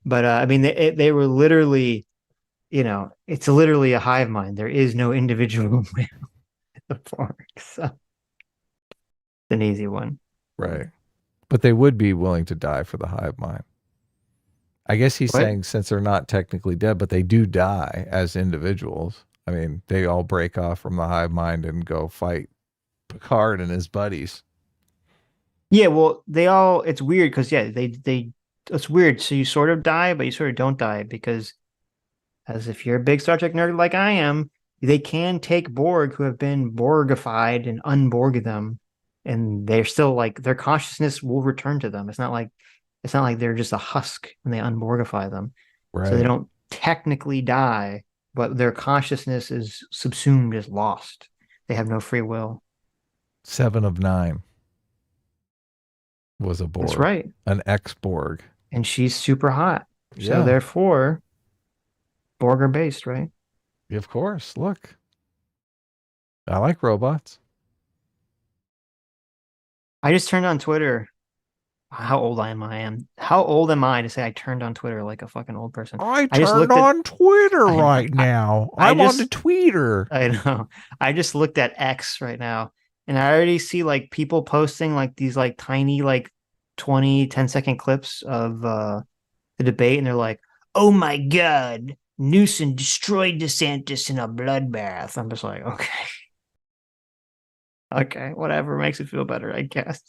But I mean, they were literally, it's literally a hive mind. There is no individual will at the Borg. So it's an easy one. Right. But they would be willing to die for the hive mind. I guess he's saying since they're not technically dead, but they do die as individuals. I mean, they all break off from the hive mind and go fight Picard and his buddies. Yeah, well, it's weird because, yeah, it's weird. So you sort of die, but you sort of don't die, because as if you're a big Star Trek nerd like I am, they can take Borg who have been Borgified and unborg them, and they're still like, their consciousness will return to them. It's not like they're just a husk when they unborgify them. Right. So they don't technically die, but their consciousness is subsumed, is lost. They have no free will. 7 of 9 was a Borg. That's right. An ex-Borg. And she's super hot. Yeah. So therefore, Borg are based, right? Of course. Look. I like robots. I just turned on Twitter. How old am I? How old am I to say I turned on Twitter like a fucking old person? I turned on Twitter right now. I'm on the tweeter. I know. I just looked at X right now, and I already see like people posting like these like tiny like 10-second clips of the debate, and they're like, "Oh my God, Newsom destroyed DeSantis in a bloodbath." I'm just like, okay. Okay, whatever makes it feel better, I guess.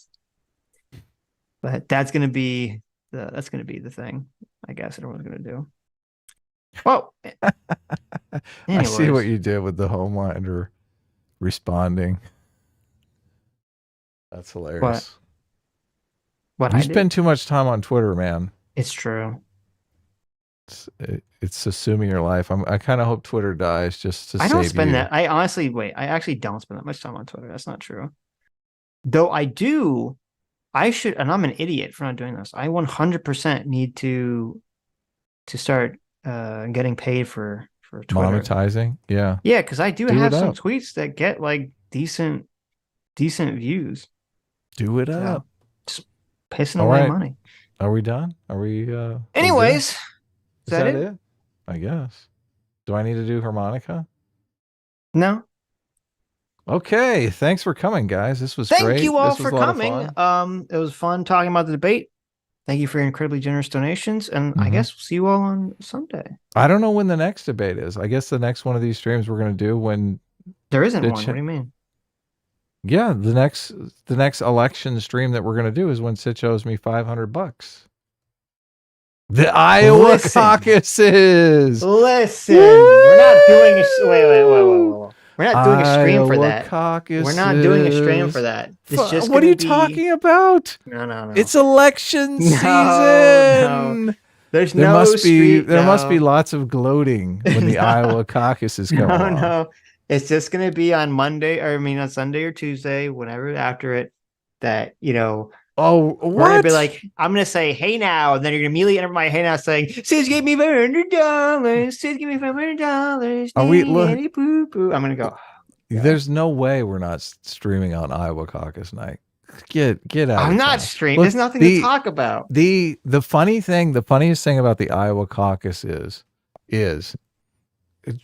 But that's gonna be the thing, I guess everyone's gonna do. Well, I see what you did with the Homelander responding. That's hilarious. What you I spend too much time on Twitter, man. It's true. It's assuming your life. I kind of hope Twitter dies just to. I don't spend that. I actually don't spend that much time on Twitter. That's not true. Though I do. I should, and I'm an idiot for not doing this. I 100% need to start getting paid for Twitter. Monetizing, yeah. Yeah, because I do have some tweets that get like decent views. Do it up. Just pissing away money. Are we done? Are we? Anyways, is that it? I guess. Do I need to do harmonica? No. Okay, thanks for coming, guys. This was great. Thank you all for coming. It was fun talking about the debate. Thank you for your incredibly generous donations, and I guess we'll see you all on Sunday. I don't know when the next debate is. I guess the next one of these streams we're going to do when there isn't one. What do you mean? Yeah, the next election stream that we're going to do is when Sitch owes me $500. The Iowa Listen. caucuses. Listen, we're not doing a wait. We're not doing a stream for Iowa that. Caucuses. We're not doing a stream for that. It's just what are gonna you be... talking about? No. It's election No. season. There's There no must be street. there must be no. lots of gloating when the No. Iowa caucuses come along. No. It's just gonna be on Monday, or I mean on Sunday or Tuesday, whenever after it. That Oh, we're gonna what? be like, I'm gonna say, "Hey now," and then you're gonna immediately enter my "Hey now" saying, "Sis gave me $500. Sis gave me $500. Are we- Poo poo." I'm gonna go. There's no way we're not streaming on Iowa caucus night. Get out. I'm of not town. streaming. Look, There's nothing to talk about. The funniest thing about the Iowa caucus is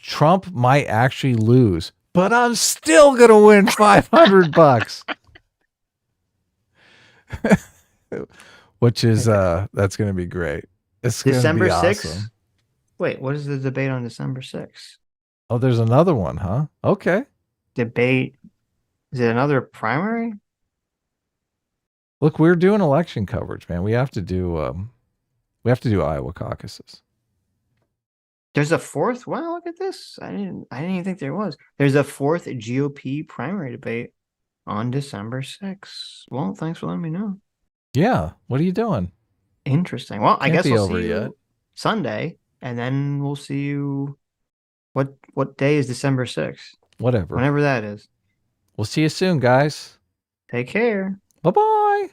Trump might actually lose, but I'm still gonna win $500. Which is that's gonna be great. It's December gonna be 6th. awesome. Wait, what is the debate on December 6th? Oh, there's another one, huh? Okay. Debate. Is it another primary? Look, we're doing election coverage, man. We have to do Iowa caucuses. There's a fourth. Wow, look at this. I didn't even think there was. There's a fourth GOP primary debate on December 6th. Well, thanks for letting me know. Yeah. What are you doing? Interesting. Well, I Can't guess be we'll over see yet. you Sunday, and then we'll see you. What day is December 6th? Whatever. Whenever that is. We'll see you soon, guys. Take care. Bye-bye.